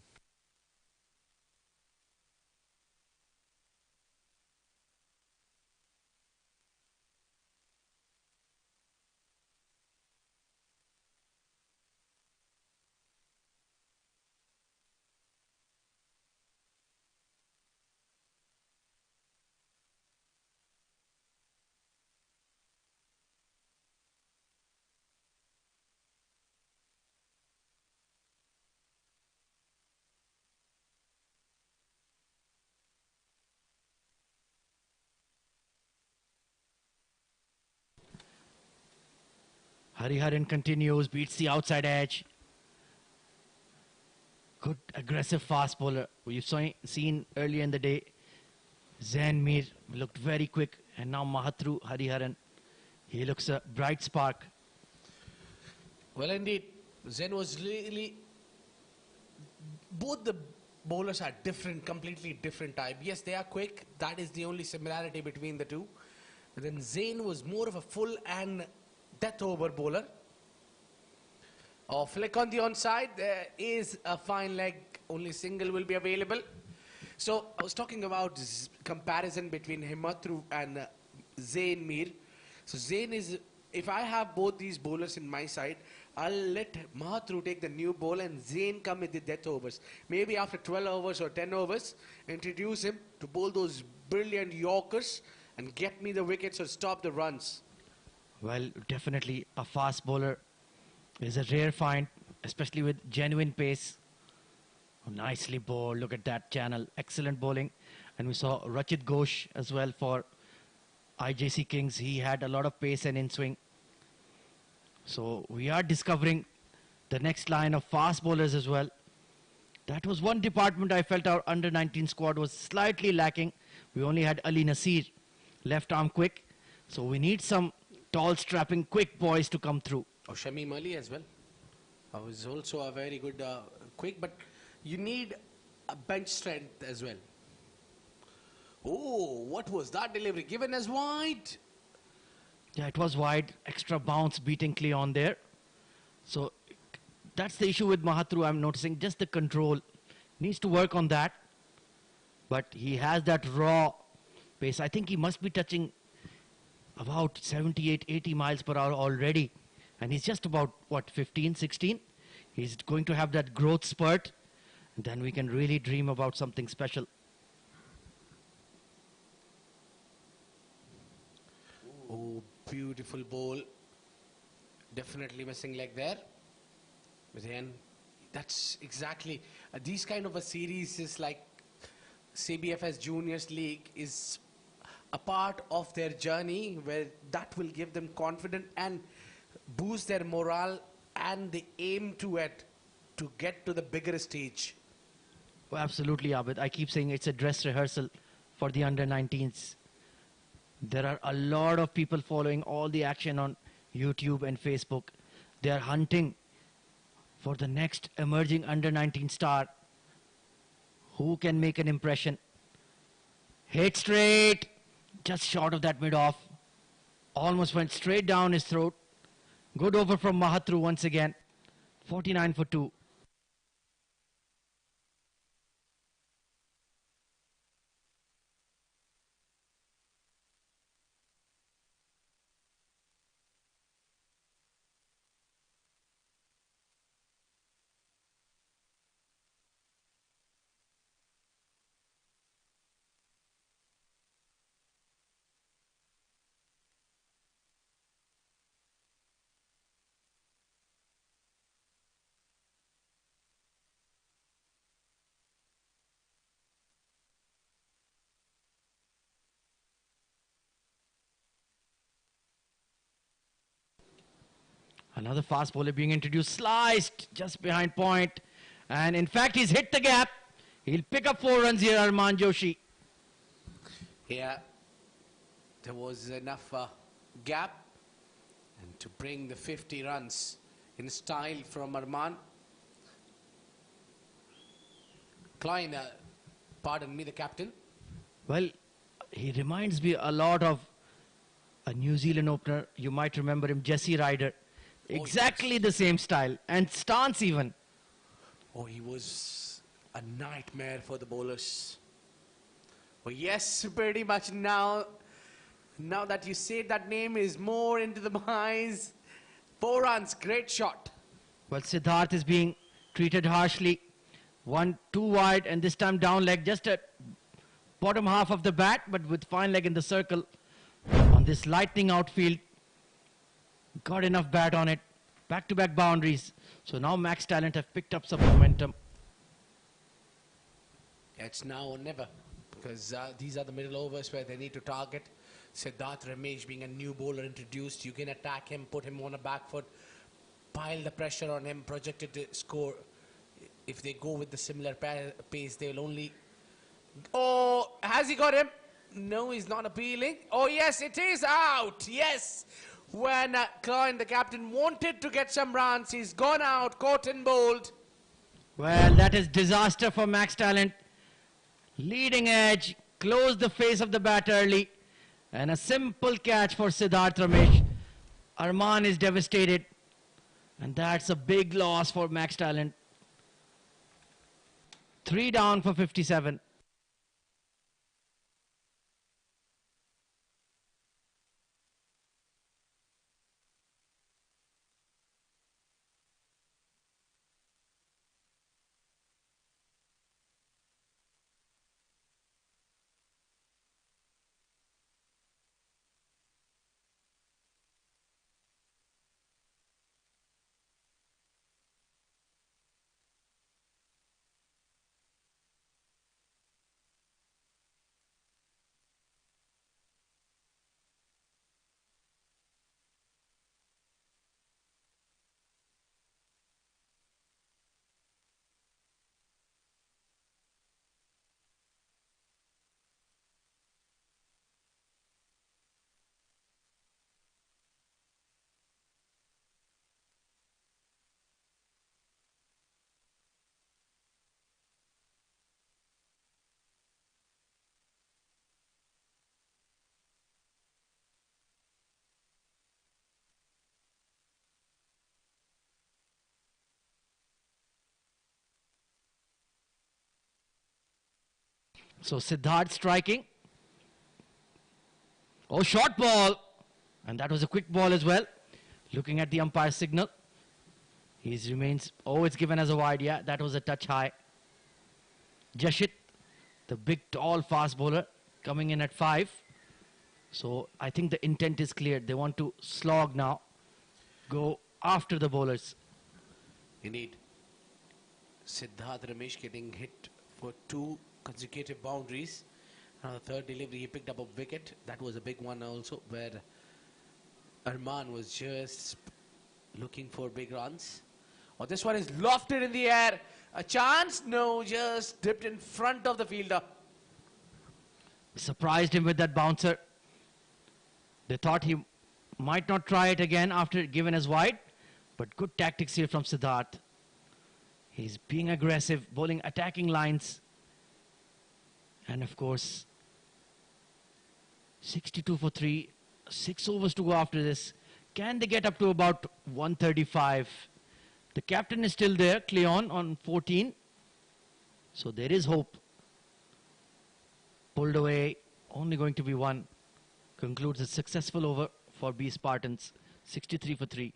Speaker 5: Hariharan continues, beats the outside edge. Good aggressive fast bowler. We've seen earlier in the day, Zain Mir looked very quick, and now Mahathru Hariharan, he looks a bright spark.
Speaker 1: Well, indeed, Zen was really. Both the bowlers are different, completely different type. Yes, they are quick. That is the only similarity between the two. But then Zain was more of a full and death over bowler. Flick on the onside. There is a fine leg. Only single will be available. So I was talking about comparison between Himatru and Zain Mir. So Zain is, if I have both these bowlers in my side, I'll let Mahathru take the new ball and Zain come with the death overs. Maybe after 12 overs or 10 overs, introduce him to bowl those brilliant Yorkers and get me the wickets or stop the runs.
Speaker 5: Well, definitely a fast bowler is a rare find, especially with genuine pace. Oh, nicely bowled. Look at that channel. Excellent bowling. And we saw Rachit Ghosh as well for IJC Kings. He had a lot of pace and in-swing. So we are discovering the next line of fast bowlers as well. That was one department I felt our under-19 squad was slightly lacking. We only had Ali Nasir, left arm quick. So we need some tall, strapping, quick boys to come through.
Speaker 1: Or Shamim Ali as well. Was also a very good quick, but you need a bench strength as well. Oh, what was that delivery? Given as wide.
Speaker 5: Yeah, it was wide. Extra bounce beating Cleon there. So that's the issue with Mahathru. I'm noticing just the control. Needs to work on that. But he has that raw pace. I think he must be touching about 78, 80 miles per hour already. And he's just about, what, 15, 16? He's going to have that growth spurt. And then we can really dream about something special.
Speaker 1: Oh, beautiful ball. Definitely missing leg there. But then, that's exactly, these kind of a series is like CBFS Juniors League is a part of their journey where that will give them confidence and boost their morale and the aim to it to get to the bigger stage.
Speaker 5: Well, absolutely, Abid. I keep saying it's a dress rehearsal for the under-19s. There are a lot of people following all the action on YouTube and Facebook. They are hunting for the next emerging under-19 star who can make an impression. Hit straight, just short of that mid-off. Almost went straight down his throat. Good over from Mahathru once again. 49 for 2. Another fast bowler being introduced, sliced just behind point. And in fact, he's hit the gap. He'll pick up 4 runs here, Arman Joshi.
Speaker 1: Yeah, there was enough gap and to bring the 50 runs in style from Arman. Klein, pardon me, the captain.
Speaker 5: Well, he reminds me a lot of a New Zealand opener. You might remember him, Jesse Ryder. Exactly the same style and stance even.
Speaker 1: Oh, he was a nightmare for the bowlers. Oh, yes, pretty much now. Now that you say that name is more into the minds. 4 runs, great shot.
Speaker 5: Well, Siddharth is being treated harshly. 1, 2 wide and this time down leg just at bottom half of the bat, but with fine leg in the circle on this lightning outfield. Got enough bat on it. Back-to-back boundaries. So now Max Talent have picked up some momentum.
Speaker 1: It's now or never because these are the middle overs where they need to target. Siddharth Ramesh being a new bowler introduced, you can attack him, put him on a back foot, pile the pressure on him, projected to score. If they go with the similar pace, they'll only... Oh, has he got him? No, he's not appealing. Oh, yes, it is out. Yes. When Klein, the captain, wanted to get some runs, he's gone out, caught and bowled.
Speaker 5: Well, that is disaster for Max Talent. Leading edge, closed the face of the bat early. And a simple catch for Siddharth Ramesh. Arman is devastated. And that's a big loss for Max Talent. 3 down for 57. So Siddharth striking. Oh, short ball. And that was a quick ball as well. Looking at the umpire signal. He remains... Oh, it's given as a wide. Yeah, that was a touch high. Jashit, the big, tall, fast bowler, coming in at 5. So I think the intent is clear. They want to slog now. Go after the bowlers.
Speaker 1: Indeed. Siddharth Ramesh getting hit for 2 consecutive boundaries. On the third delivery, he picked up a wicket. That was a big one also, where Arman was just looking for big runs. Oh, this one is lofted in the air. A chance? No, just dipped in front of the fielder.
Speaker 5: Surprised him with that bouncer. They thought he might not try it again after given as wide. But good tactics here from Siddharth. He's being aggressive, bowling attacking lines. And of course, 62 for 3. 6 overs to go after this. Can they get up to about 135? The captain is still there, Cleon, on 14. So there is hope. Pulled away, only going to be 1. Concludes a successful over for B Spartans, 63 for 3.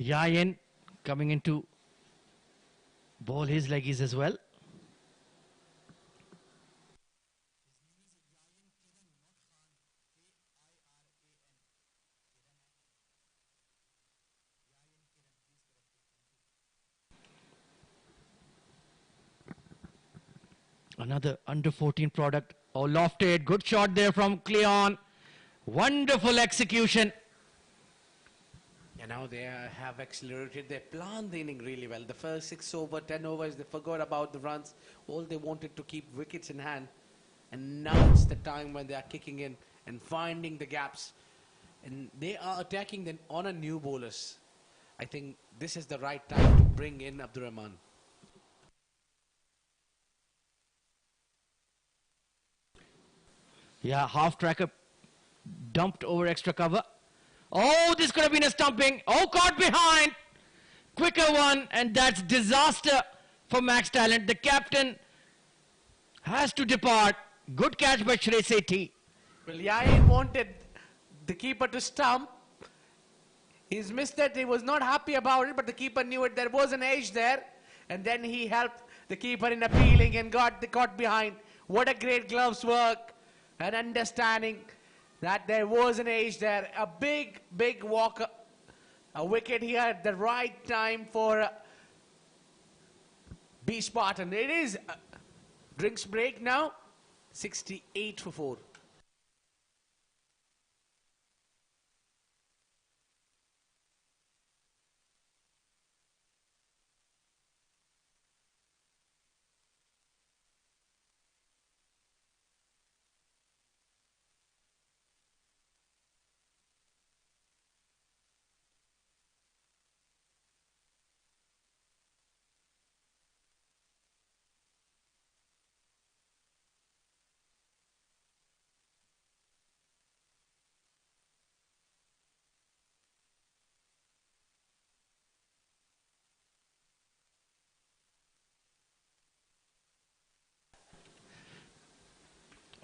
Speaker 5: Yayan coming in to bowl his leggies as well. Another under 14 product. Oh, lofted. Good shot there from Cleon. Wonderful execution.
Speaker 1: And now they have accelerated their plan the inning really well. The first 6 over, 10 overs, they forgot about the runs. All they wanted to keep wickets in hand. And now it's the time when they are kicking in and finding the gaps. And they are attacking them on a new bowlers. I think this is the right time to bring in Abdur Rahman.
Speaker 5: Yeah, half tracker dumped over extra cover. Oh, this could have been a stumping. Oh, caught behind. Quicker one, and that's disaster for Max Talent. The captain has to depart. Good catch by Shrey Sethi.
Speaker 1: Well, Yain wanted the keeper to stump. He's missed it. He was not happy about it, but the keeper knew it. There was an edge there. And then he helped the keeper in appealing and got the caught behind. What a great gloves work and understanding that there was an edge there. A big, big walk. A wicket here at the right time for B Spartan. It is drinks break now. 68 for 4.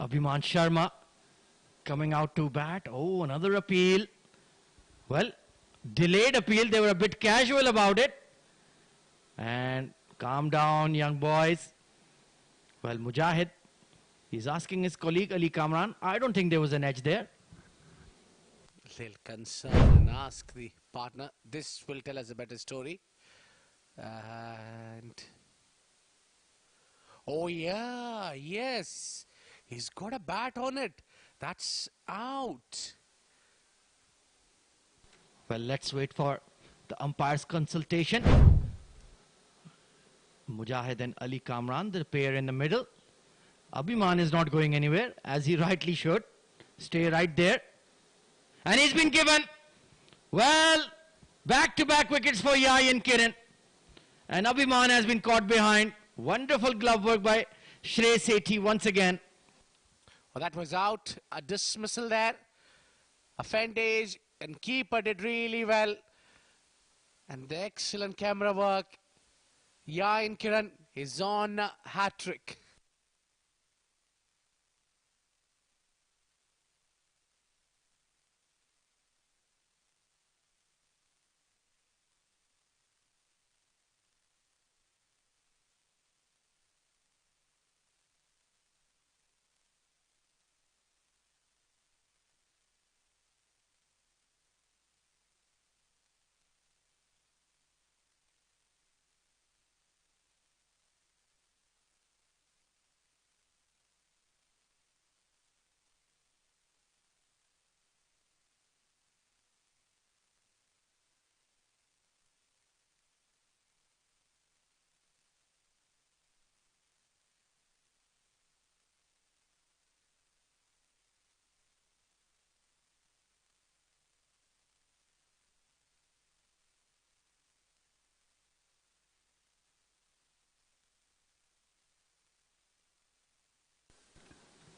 Speaker 5: Abhiman Sharma coming out to bat. Oh, another appeal. Well, delayed appeal. They were a bit casual about it. And calm down, young boys. Well, Mujahid, he's asking his colleague Ali Kamran. I don't think there was an edge there.
Speaker 1: Little concern and ask the partner. This will tell us a better story. And oh yeah, yes. He's got a bat on it. That's out.
Speaker 5: Well, let's wait for the umpire's consultation. Mujahid and Ali Kamran, the pair in the middle. Abhiman is not going anywhere, as he rightly should. Stay right there. And he's been given, well, back-to-back wickets for Yayin Kiran. And Abhiman has been caught behind. Wonderful glove work by Shrey Sethi once again.
Speaker 1: Well, that was out. A dismissal there. A Fendage and keeper did really well. And the excellent camera work. Yain Kiran is on a hat-trick.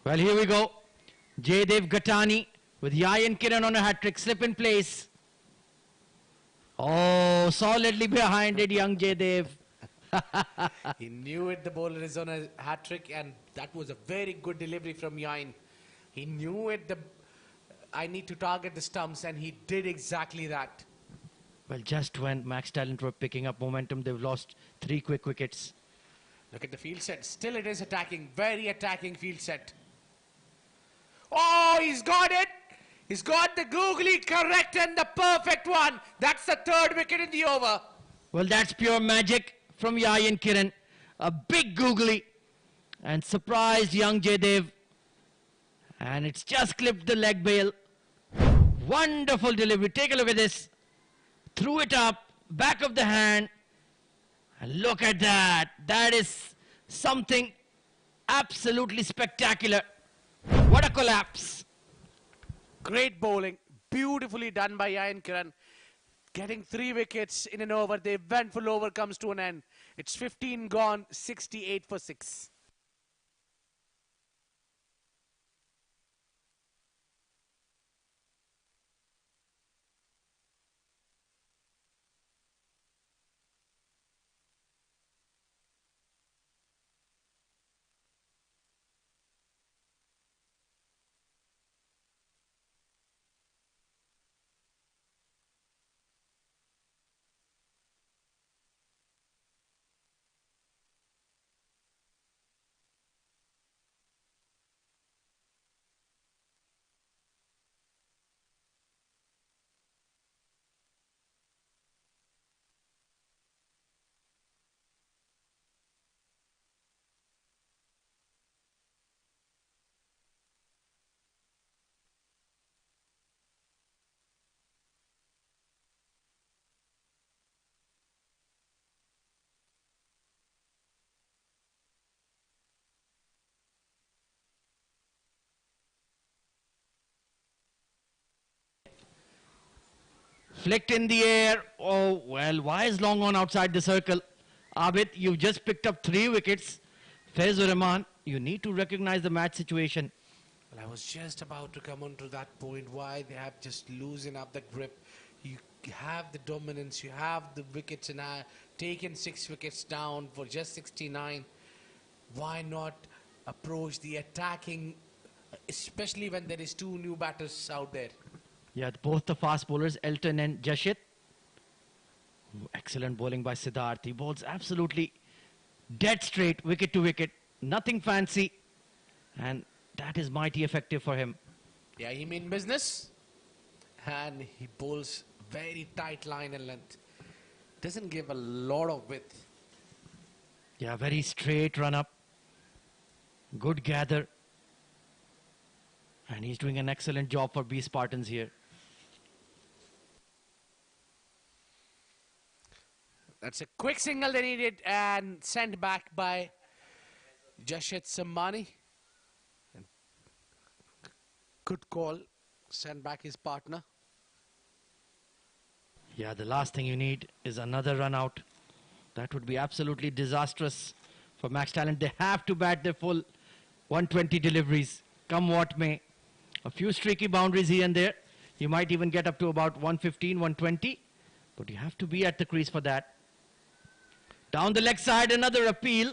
Speaker 5: Well, here we go. Jaydev Gatani with Yayin Kiran on a hat-trick. Slip in place. Oh, solidly behind it, young Jaydev.
Speaker 1: He knew it, the bowler is on a hat-trick, and that was a very good delivery from Yain. He knew it, I need to target the stumps, and he did exactly that.
Speaker 5: Well, just when Max Talent were picking up momentum, they've lost 3 quick wickets.
Speaker 1: Look at the field set. Still it is attacking. Very attacking field set. Oh, he's got it. He's got the googly correct and the perfect one. That's the 3rd wicket in the over.
Speaker 5: Well, that's pure magic from Yayin Kiran. A big googly. and surprised young Jaydev. And it's just clipped the leg bail. Wonderful delivery. Take a look at this. Threw it up, back of the hand. And look at that. That is something absolutely spectacular. What a collapse.
Speaker 1: Great bowling. Beautifully done by Ian Kiran. Getting 3 wickets in an over. The eventful over comes to an end. It's 15 gone, 68 for 6.
Speaker 5: Flicked in the air. Oh, well, why is long on outside the circle? Abid, you've just picked up 3 wickets. Faiz Rahman, you need to recognize the match situation.
Speaker 1: Well, I was just about to come on to that point. Why they have just loosened up the grip. You have the dominance. You have the wickets and taken 6 wickets down for just 69. Why not approach the attacking, especially when there is 2 new batters out there?
Speaker 5: Yeah, both the fast bowlers, Elton and Jashit. Excellent bowling by Siddharth. He bowls absolutely dead straight, wicket to wicket. Nothing fancy. And that is mighty effective for him.
Speaker 1: Yeah, he mean business. And he bowls very tight line and length. Doesn't give a lot of width.
Speaker 5: Yeah, very straight run up. Good gather. And he's doing an excellent job for B Spartans here.
Speaker 1: That's a quick single they needed and sent back by Jashit Sammani. And good call. Send back his partner.
Speaker 5: Yeah, the last thing you need is another run out. That would be absolutely disastrous for Max Talent. They have to bat their full 120 deliveries, come what may. A few streaky boundaries here and there. You might even get up to about 115, 120. But you have to be at the crease for that. Down the leg side, another appeal.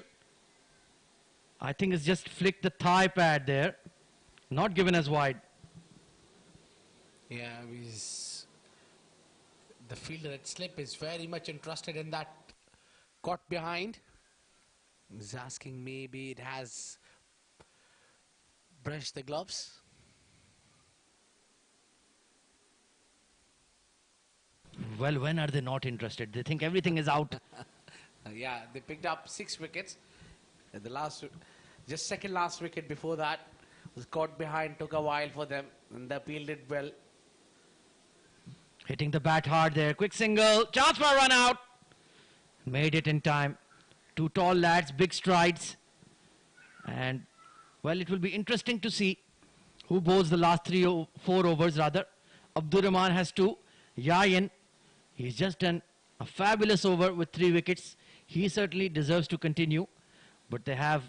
Speaker 5: I think it's just flicked the thigh pad there. Not given as wide.
Speaker 1: Yeah, the fielder at slip is very much interested in that. Caught behind. He's asking maybe it has brushed the gloves.
Speaker 5: Well, when are they not interested? They think everything is out.
Speaker 1: Yeah, they picked up 6 wickets. And just second last wicket before that was caught behind, took a while for them, and they appealed it well.
Speaker 5: Hitting the bat hard there. Quick single. Chance for a run out. Made it in time. 2 tall lads, big strides. And, well, it will be interesting to see who bowls the last 4 overs rather. Abdur Rahman has 2. Yayin, he's just done a fabulous over with 3 wickets. He certainly deserves to continue. But they have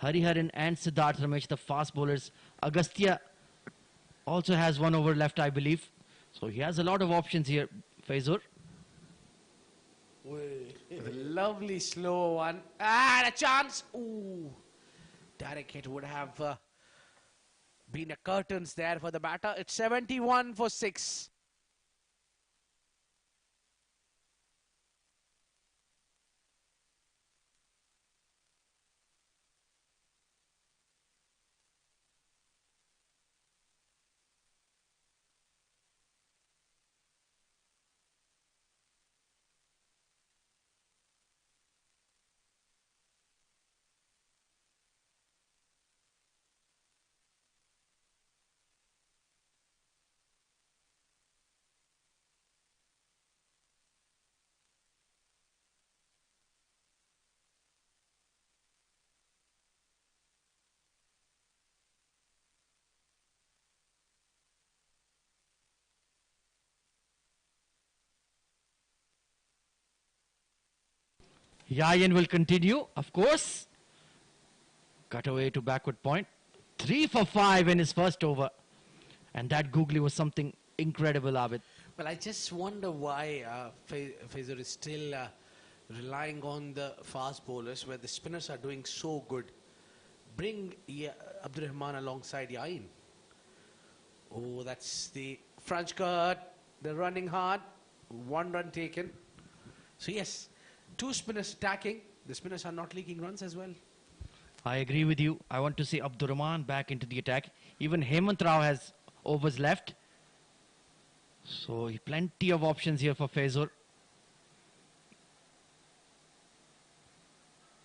Speaker 5: Hariharan and Siddharth Ramesh, the fast bowlers. Agastya also has 1 over left, I believe. So he has a lot of options here, Faizur.
Speaker 1: A lovely slow one. And a chance. Ooh. Direct hit would have been a curtains there for the batter. It's 71 for 6.
Speaker 5: Yayan will continue, of course. Cut away to backward point. 3 for 5 in his first over. And that googly was something incredible, Abid.
Speaker 1: Well, I just wonder why Fazer is still relying on the fast bowlers where the spinners are doing so good. Bring Abdurrahman alongside Yain. Oh, that's the French cut. They're running hard. 1 run taken. So yes, 2 spinners attacking. The spinners are not leaking runs as well.
Speaker 5: I agree with you. I want to see Abdurrahman back into the attack. Even Hemant Rao has overs left. So plenty of options here for Fezur.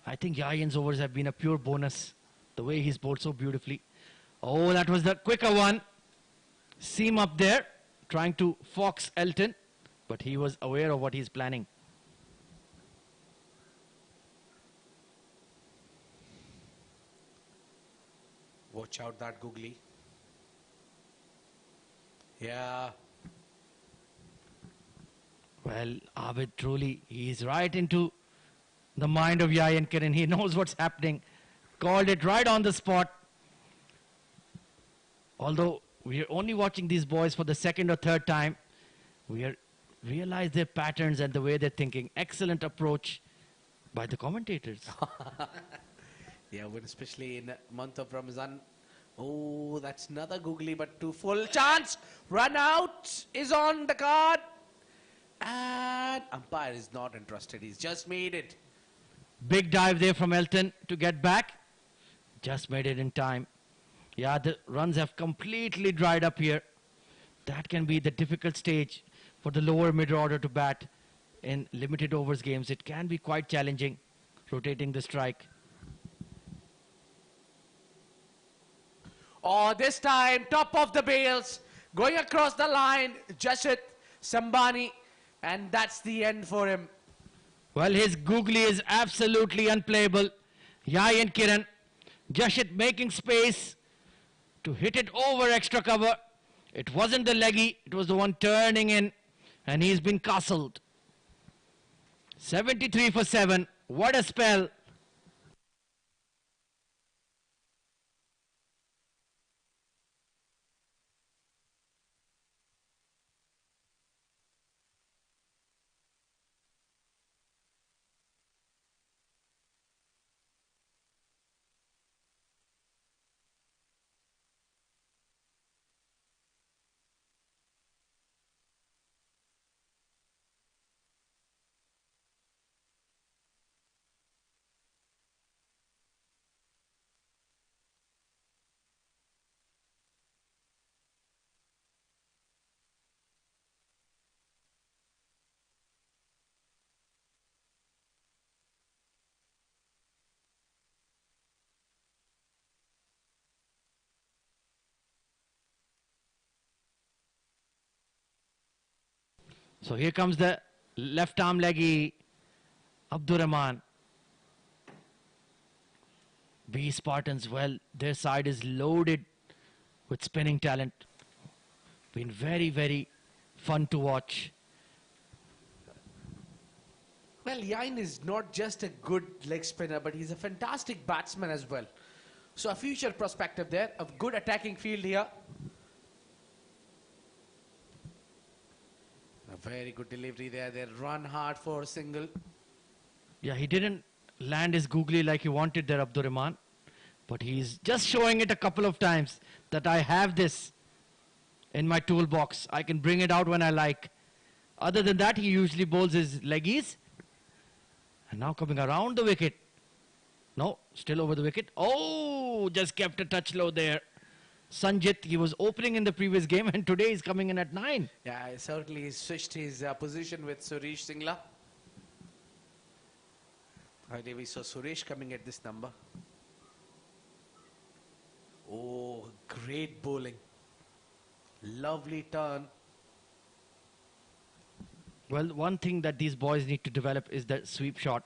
Speaker 5: I think Yayan's overs have been a pure bonus. The way he's bowled so beautifully. Oh, that was the quicker one. Seam up there, trying to fox Elton. But he was aware of what he's planning.
Speaker 1: Watch out that googly. Yeah.
Speaker 5: Well, Abid truly, he's right into the mind of Yayan Kiran. He knows what's happening. Called it right on the spot. Although we are only watching these boys for the second or third time, we realize their patterns and the way they're thinking. Excellent approach by the commentators.
Speaker 1: Yeah, but especially in the month of Ramazan. Oh, that's another googly, but 2 full chance. Run out is on the card. And umpire is not interested. He's just made it.
Speaker 5: Big dive there from Elton to get back. Just made it in time. Yeah, the runs have completely dried up here. That can be the difficult stage for the lower mid-order to bat in limited overs games. It can be quite challenging, rotating the strike.
Speaker 1: Oh, this time, top of the bales, going across the line, Jashit Sambani, and that's the end for him.
Speaker 5: Well, his googly is absolutely unplayable. Yayan Kiran, Jashit making space to hit it over extra cover. It wasn't the leggy, it was the one turning in, and he's been castled. 73 for 7. What a spell. So here comes the left arm leggy, Abdurrahman. B Spartans, well, their side is loaded with spinning talent. Been very, very fun to watch.
Speaker 1: Well, Yain is not just a good leg spinner, but he's a fantastic batsman as well. So a future perspective there, a good attacking field here. A very good delivery there. They run hard for a single.
Speaker 5: Yeah, he didn't land his googly like he wanted there, Abdurrahman. But he's just showing it a couple of times that I have this in my toolbox. I can bring it out when I like. Other than that, he usually bowls his leggies. And now coming around the wicket. No, still over the wicket. Oh, just kept a touch low there. Sanjit, he was opening in the previous game and today he's coming in at 9.
Speaker 1: Yeah, certainly he switched his position with Suresh Singla. Earlier we saw Suresh coming at this number. Oh, great bowling. Lovely turn.
Speaker 5: Well, one thing that these boys need to develop is the sweep shot.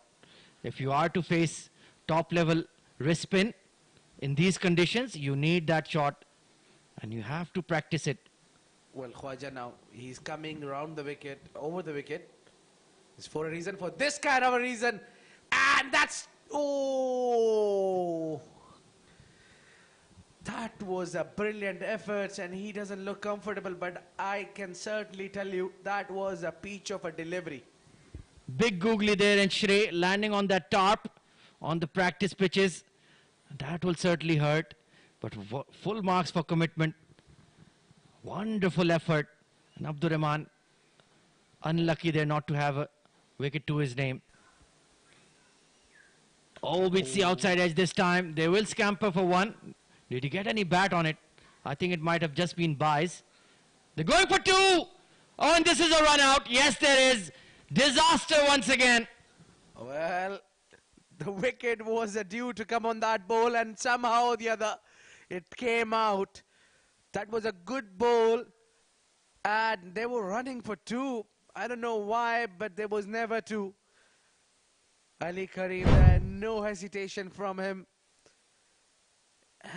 Speaker 5: If you are to face top level wrist spin in these conditions, you need that shot and you have to practice it.
Speaker 1: Well, Khwaja now, he's coming around the wicket, over the wicket. It's for a reason, for this kind of a reason. And that's... Oh! That was a brilliant effort, and he doesn't look comfortable, but I can certainly tell you that was a peach of a delivery.
Speaker 5: Big googly there, and Shrey landing on that tarp on the practice pitches. That will certainly hurt, but full marks for commitment. Wonderful effort. And Abdurrahman, unlucky there not to have a wicket to his name. Oh, it's the outside edge this time. They will scamper for one. Did he get any bat on it? I think it might have just been buys. They're going for two. Oh, and this is a run out. Yes, there is. Disaster once again.
Speaker 1: Well, the wicket was due to come on that ball, and somehow or the other, it came out. That was a good ball, and they were running for two. I don't know why, but there was never two. Ali Karim there, no hesitation from him.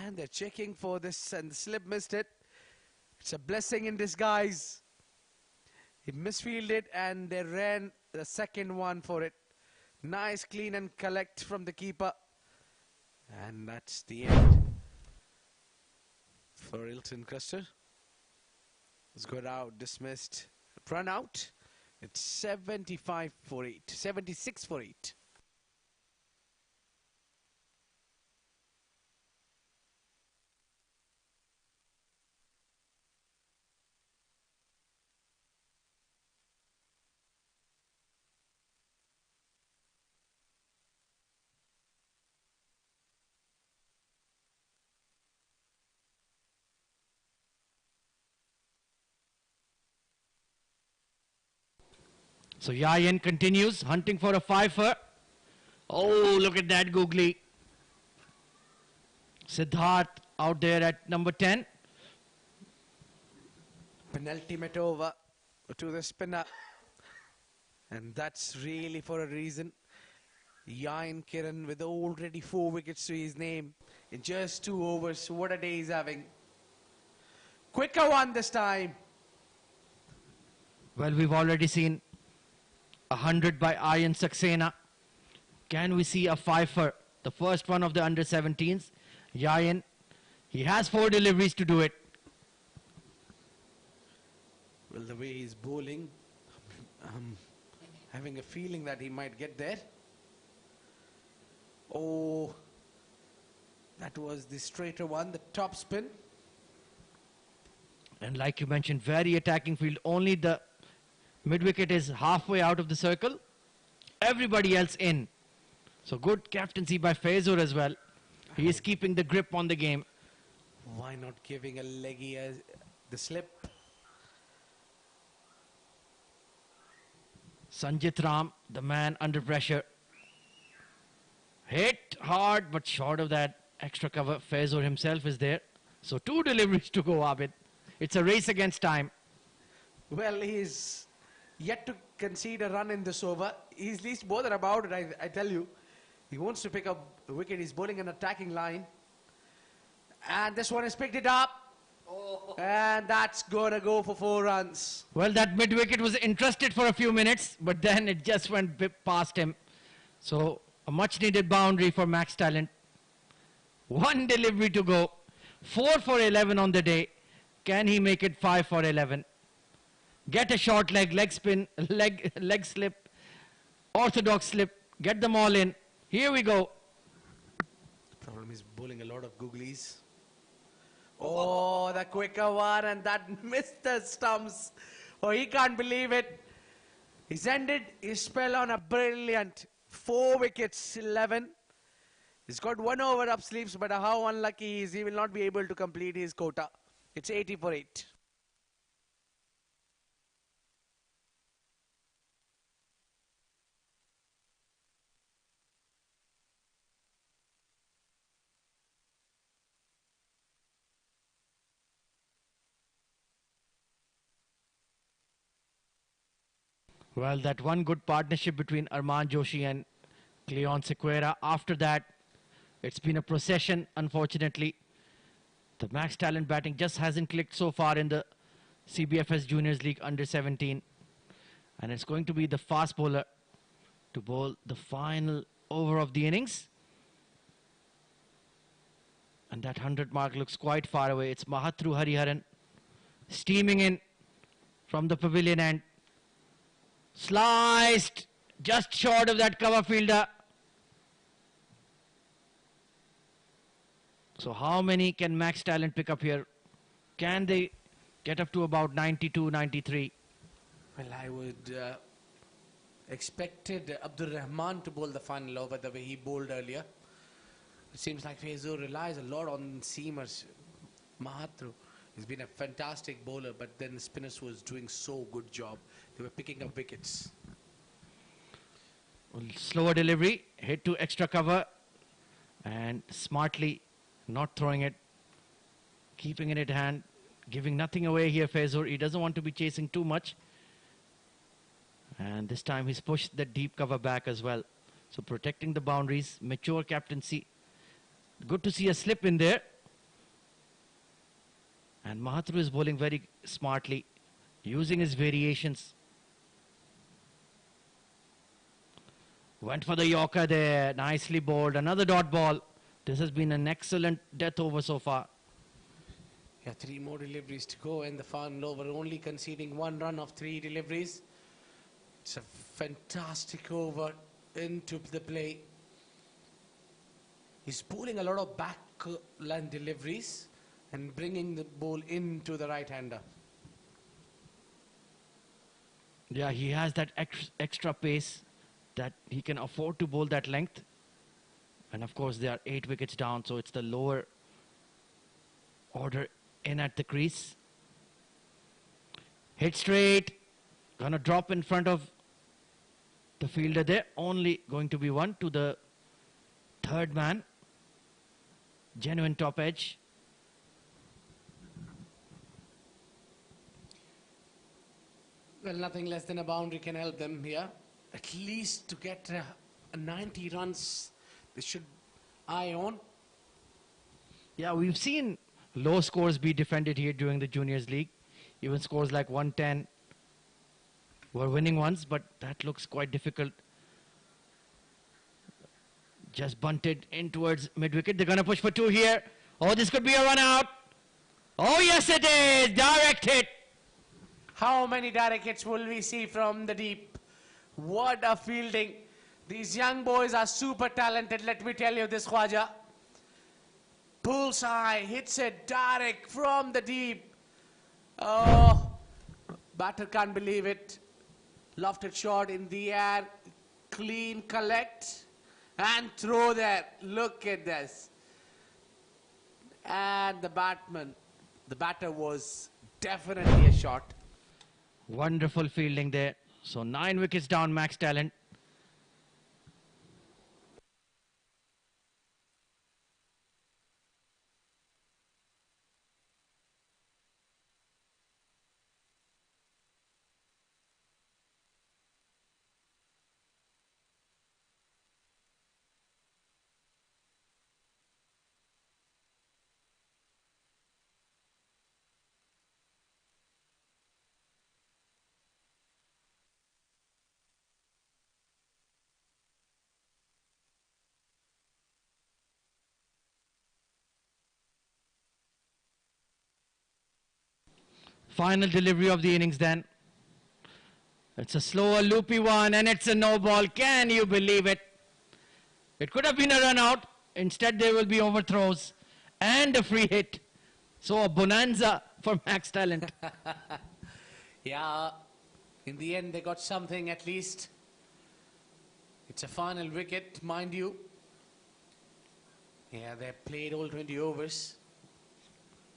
Speaker 1: And they're checking for this, and the slip missed it. It's a blessing in disguise. He misfielded, and they ran the second one for it. Nice clean and collect from the keeper. And that's the end for Ilton Custer. It's got out, dismissed, run out. It's 75 for 8, 76 for 8.
Speaker 5: So Yayan continues hunting for a fifer. Oh, look at that googly. Siddharth out there at number 10.
Speaker 1: Penultimate over to the spinner. And that's really for a reason. Yayan Kiran with already 4 wickets to his name in just 2 overs. What a day he's having. Quicker one this time.
Speaker 5: Well, we've already seen 100 by Ayan Saxena. Can we see a fifer? The first one of the under-17s. Yayan, he has 4 deliveries to do it.
Speaker 1: Well, the way he's bowling, I'm having a feeling that he might get there. Oh, that was the straighter one, the top spin.
Speaker 5: And like you mentioned, very attacking field. Only the mid-wicket is halfway out of the circle. Everybody else in. So good captaincy by Fezur as well. He is keeping the grip on the game.
Speaker 1: Why not giving a leggy as the slip?
Speaker 5: Sanjit Ram, the man under pressure. Hit hard, but short of that extra cover. Fezur himself is there. So 2 deliveries to go, Abid. It's a race against time.
Speaker 1: Well, he's yet to concede a run in this over. He's least bothered about it, I tell you. He wants to pick up the wicket. He's bowling an attacking line. And this one has picked it up. And that's going to go for 4 runs.
Speaker 5: Well, that mid-wicket was interested for a few minutes, but then it just went past him. So a much-needed boundary for Max Talent. 1 delivery to go. 4 for 11 on the day. Can he make it 5 for 11? Get a short leg spin, leg slip, orthodox slip. Get them all in. Here we go.
Speaker 1: The problem is bowling a lot of googlies. Oh, the quicker one, and that missed the stumps. Oh, he can't believe it. He's ended his spell on a brilliant 4 wickets, 11. He's got 1 over up sleeves, but how unlucky he is. He will not be able to complete his quota. It's 80 for 8.
Speaker 5: Well, that one good partnership between Arman Joshi and Cleon Sequeira. After that, it's been a procession, unfortunately. The Max Talent batting just hasn't clicked so far in the CBFS Juniors League under 17. And it's going to be the fast bowler to bowl the final over of the innings. And that 100 mark looks quite far away. It's Mahatru Hariharan steaming in from the pavilion end. Sliced just short of that cover fielder. So how many can Max Talent pick up here? Can they get up to about 92, 93?
Speaker 1: Well, I would expected Abdur Rahman to bowl the final over the way he bowled earlier. It seems like Fezur relies a lot on seamers. Mahatru has been a fantastic bowler, but then the spinners was doing so good job. They were picking up wickets.
Speaker 5: Well, slower delivery, hit to extra cover, and smartly not throwing it, keeping it at hand, giving nothing away here. Fezur, he doesn't want to be chasing too much. And this time he's pushed the deep cover back as well. So protecting the boundaries, mature captaincy. Good to see a slip in there. And Mahatru is bowling very smartly, using his variations. Went for the Yorker there, nicely bowled. Another dot ball. This has been an excellent death over so far.
Speaker 1: Yeah, 3 more deliveries to go in the final over, only conceding 1 run of 3 deliveries. It's a fantastic over into the play. He's bowling a lot of backland deliveries and bringing the ball into the right-hander.
Speaker 5: Yeah, he has that extra pace that he can afford to bowl that length. And of course, they are 8 wickets down, so it's the lower order in at the crease. Hit straight. Gonna drop in front of the fielder there. Only going to be 1 to the third man. Genuine top edge.
Speaker 1: Well, nothing less than a boundary can help them here. At least to get 90 runs, they should eye on.
Speaker 5: Yeah, we've seen low scores be defended here during the Juniors League. Even scores like 110 were winning ones, but that looks quite difficult. Just bunted in towards mid-wicket. They're going to push for 2 here. Oh, this could be a run out. Oh, yes, it is. Direct hit.
Speaker 1: How many direct hits will we see from the deep? What a fielding. These young boys are super talented, let me tell you this, Khwaja. Bullseye, hits it direct from the deep. Oh, batter can't believe it. Lofted shot in the air, clean collect and throw there. Look at this. And the batter was definitely a shot.
Speaker 5: Wonderful fielding there. So 9 wickets down, Max Talent. Final delivery of the innings then. It's a slower, loopy one, and it's a no ball. Can you believe it? It could have been a run out. Instead, there will be overthrows and a free hit. So a bonanza for Max Talent.
Speaker 1: Yeah, in the end, they got something at least. It's a final wicket, mind you. Yeah, they played all 20 overs.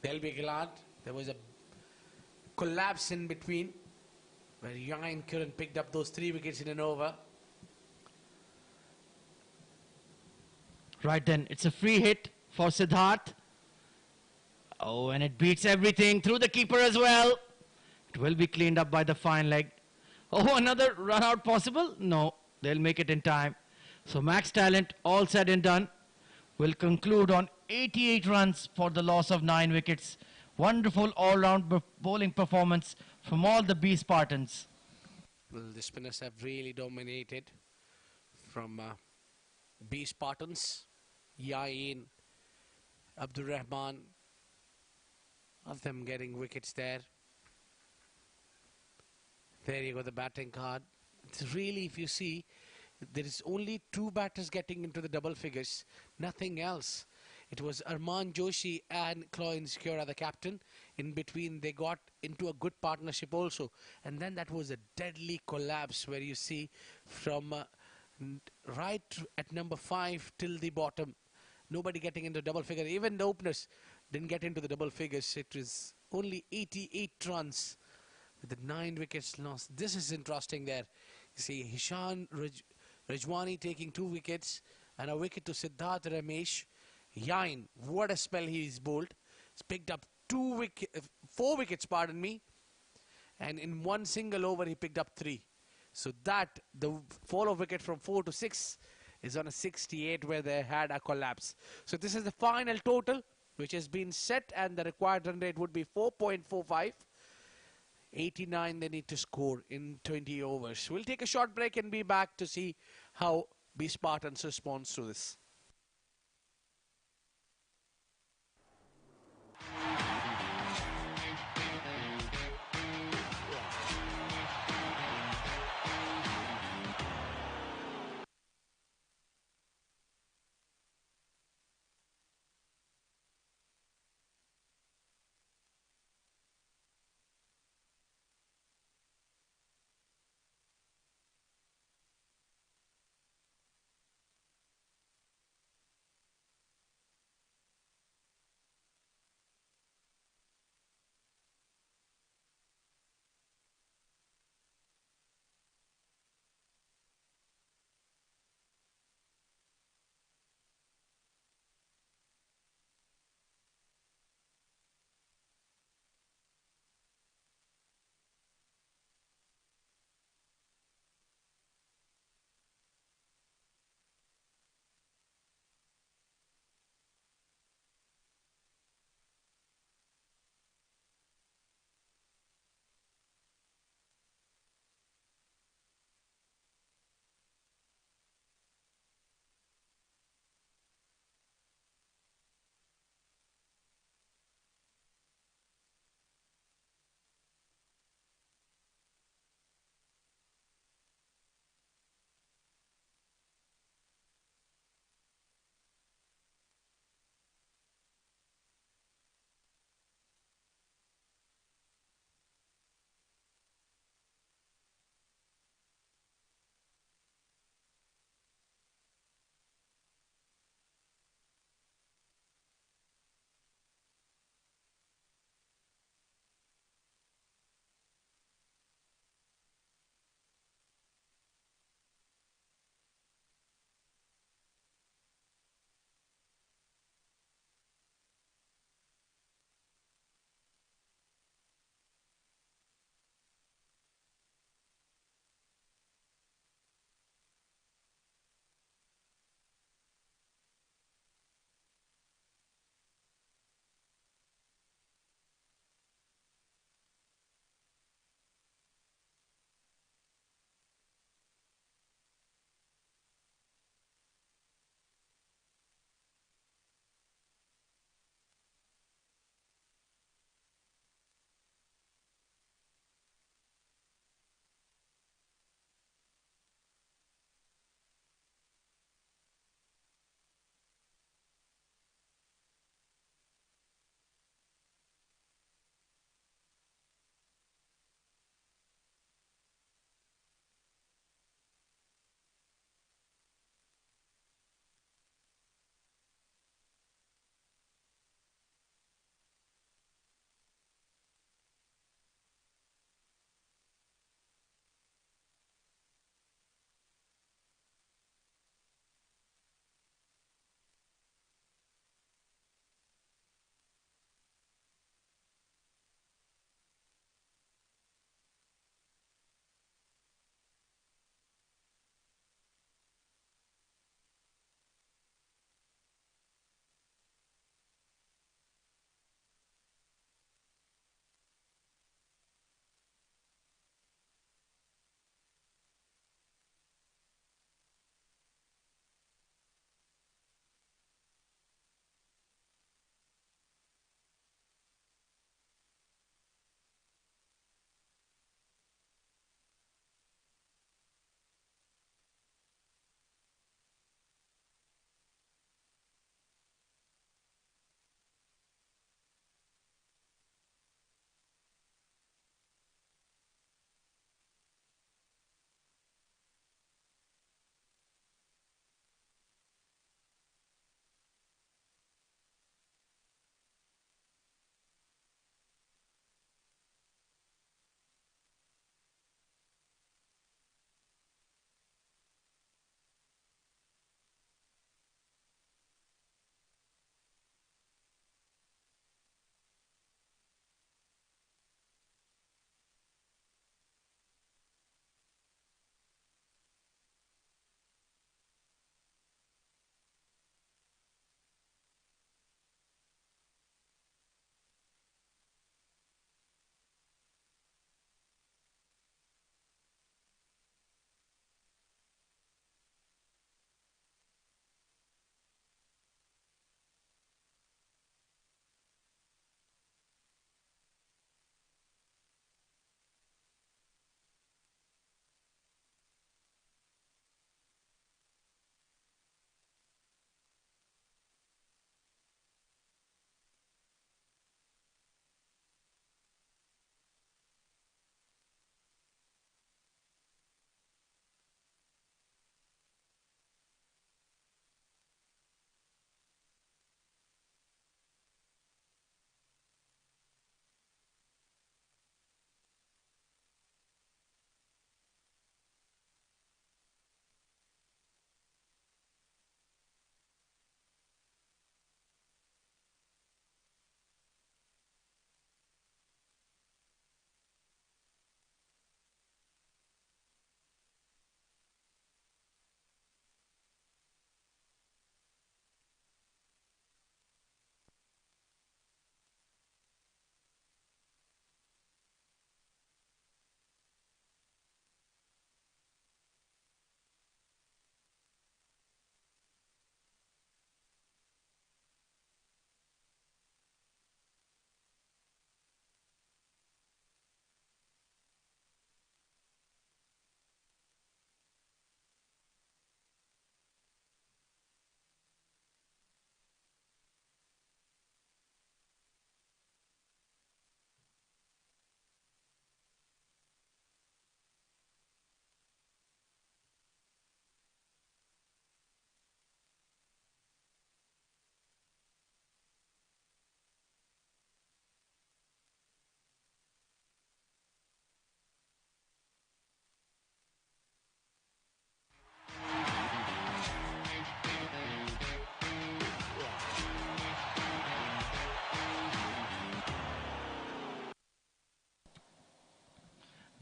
Speaker 1: They'll be glad. There was a collapse in between where Yain Kiran picked up those 3 wickets in an over.
Speaker 5: Right then, it's a free hit for Siddharth. Oh, and it beats everything through the keeper as well. It will be cleaned up by the fine leg. Oh, another run out possible? No, they'll make it in time. So Max Talent, all said and done, will conclude on 88 runs for the loss of 9 wickets. Wonderful all-round bowling performance from all the B Spartans.
Speaker 1: Well, the spinners have really dominated from B Spartans, Yain, Abdul Rahman, of them getting wickets there. There you go, the batting card. It's really, if you see, there is only two batters getting into the double figures, nothing else. It was Arman Joshi and Cloyne Secura, the captain. In between, they got into a good partnership also. And then that was a deadly collapse where you see from right at number 5 till the bottom, nobody getting into double figure. Even the openers didn't get into the double figures. It was only 88 runs with the 9 wickets lost. This is interesting there. You see Hishan Rajwani taking 2 wickets and a wicket to Siddharth Ramesh. Yain, what a spell he's bowled. He's picked up 4 wickets, pardon me. And in one single over, he picked up 3. So that, the fall of wicket from 4 to 6 is on a 68 where they had a collapse. So this is the final total which has been set, and the required run rate would be 4.45. 89 they need to score in 20 overs. We'll take a short break and be back to see how B Spartans responds to this.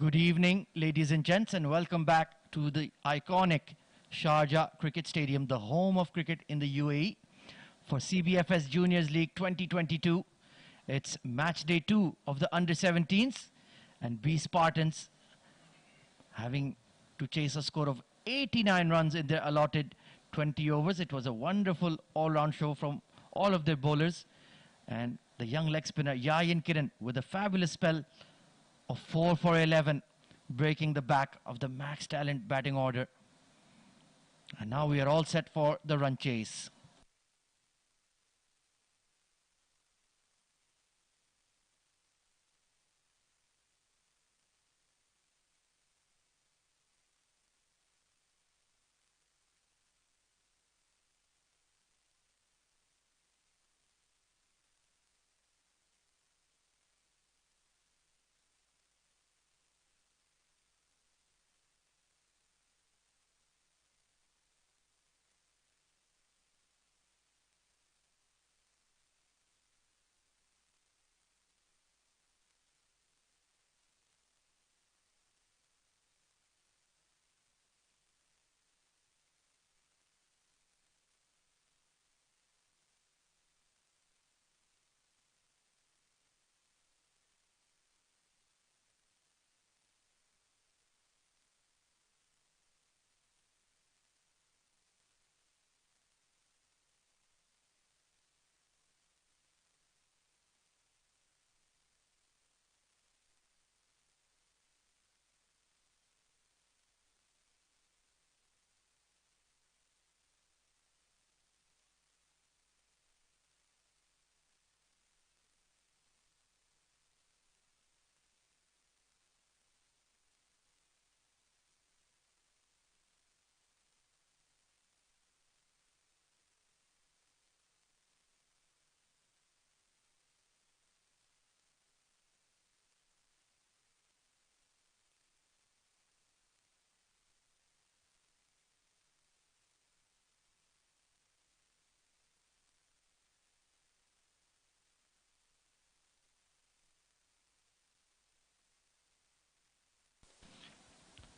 Speaker 5: Good evening, ladies and gents, and welcome back to the iconic Sharjah Cricket Stadium, the home of cricket in the UAE, for CBFS Juniors League 2022. It's match day 2 of the under-17s, and B Spartans having to chase a score of 89 runs in their allotted 20 overs. It was a wonderful all-round show from all of their bowlers, and the young leg spinner Yayin Kiran with a fabulous spell of 4 for 11, breaking the back of the Max Talent batting order. And now we are all set for the run chase.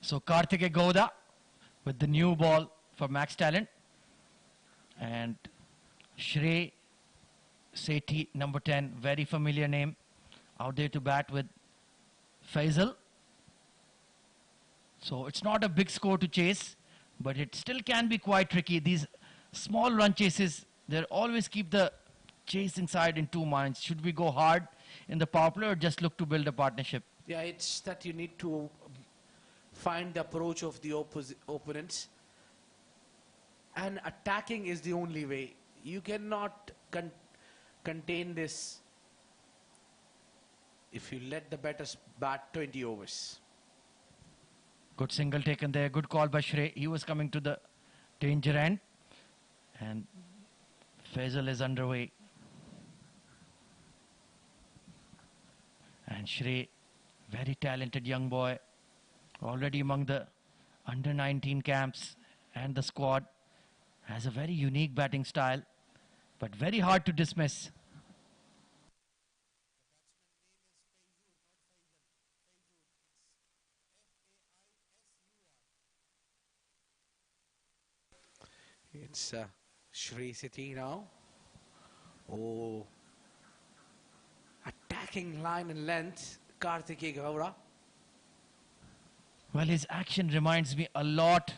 Speaker 5: So Karthike Gowda with the new ball for Max Talent, and Shrey Sethi, number 10, very familiar name, out there to bat with Faisal. So it's not a big score to chase, but it still can be quite tricky. These small run chases, they always keep the chasing side in two minds. Should we go hard in the power play or just look to build a partnership?
Speaker 1: Yeah, it's that you need to find the approach of the opponents, and attacking is the only way. You cannot contain this if you let the batters bat 20 overs.
Speaker 5: Good single taken there. Good call by Shrey. He was coming to the danger end. And Faisal is underway. And Shrey, very talented young boy, already among the under 19 camps and the squad, has a very unique batting style, but very hard to dismiss.
Speaker 1: It's Shrey Sethi now. Oh, attacking line and length, Karthike Gowda.
Speaker 5: Well, his action reminds me a lot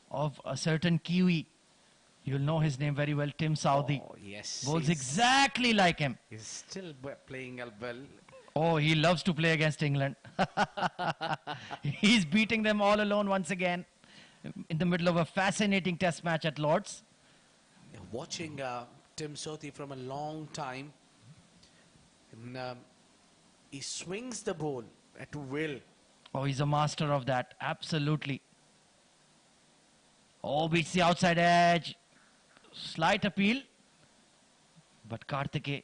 Speaker 5: of a certain Kiwi. You'll know his name very well, Tim Southee.
Speaker 1: Oh, yes.
Speaker 5: Bowls exactly like him.
Speaker 1: He's still playing well.
Speaker 5: Oh, he loves to play against England. He's beating them all alone once again in the middle of a fascinating test match at Lord's.
Speaker 1: Watching Tim Southee from a long time, and he swings the ball at will.
Speaker 5: Oh, he's a master of that. Absolutely. Oh, beats the outside edge. Slight appeal. But Karthike,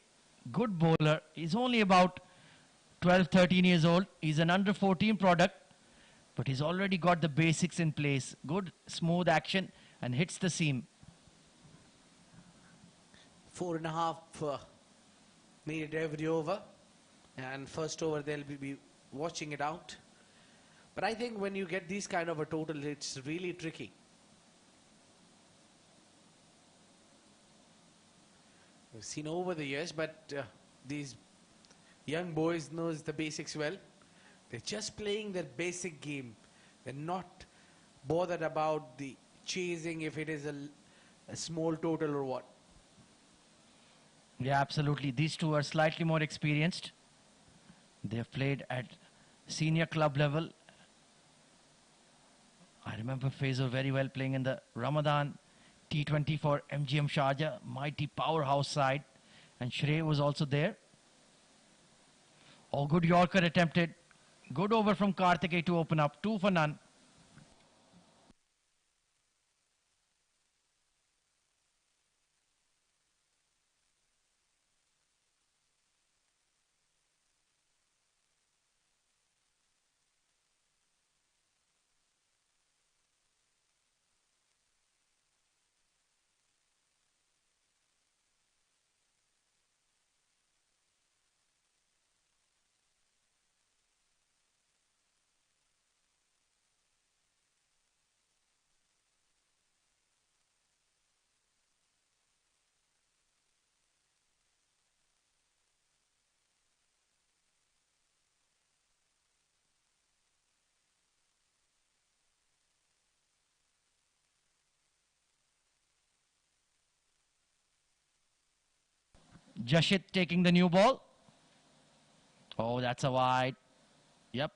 Speaker 5: good bowler. He's only about 12, 13 years old. He's an under 14 product. But he's already got the basics in place. Good, smooth action and hits the seam.
Speaker 1: 4.5 needed every over. And first over, they'll be watching it out. But I think when you get these kind of a total, it's really tricky. We've seen over the years, but these young boys knows the basics well. They're just playing their basic game. They're not bothered about the chasing if it is a small total or what.
Speaker 5: Yeah, absolutely. These two are slightly more experienced. They have played at senior club level. I remember Faizo very well playing in the Ramadan T20 for MGM Sharjah, mighty powerhouse side. And Shrey was also there. Oh, good Yorker attempted. Good over from Karthikeya to open up. 2 for none. Jashit taking the new ball. Oh, that's a wide. Yep.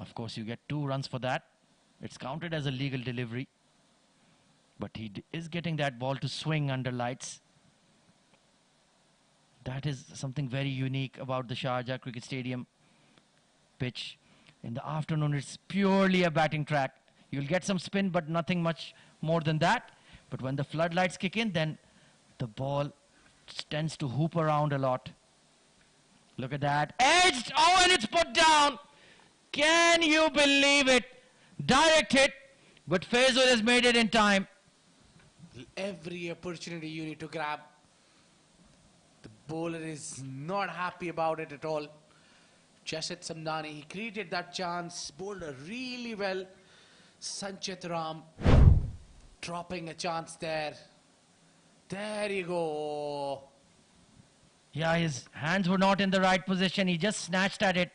Speaker 5: Of course, you get 2 runs for that. It's counted as a legal delivery. But he is getting that ball to swing under lights. That is something very unique about the Sharjah Cricket Stadium pitch. In the afternoon, it's purely a batting track. You'll get some spin, but nothing much more than that. But when the floodlights kick in, then the ball tends to hoop around a lot. Look at that. Edged! Oh, and it's put down! Can you believe it? Direct hit, but Faisal has made it in time.
Speaker 1: Every opportunity you need to grab. The bowler is not happy about it at all. Jashid Samdani, he created that chance, bowled really well. Sanchit Ram dropping a chance there. There you go.
Speaker 5: Yeah, his hands were not in the right position. He just snatched at it.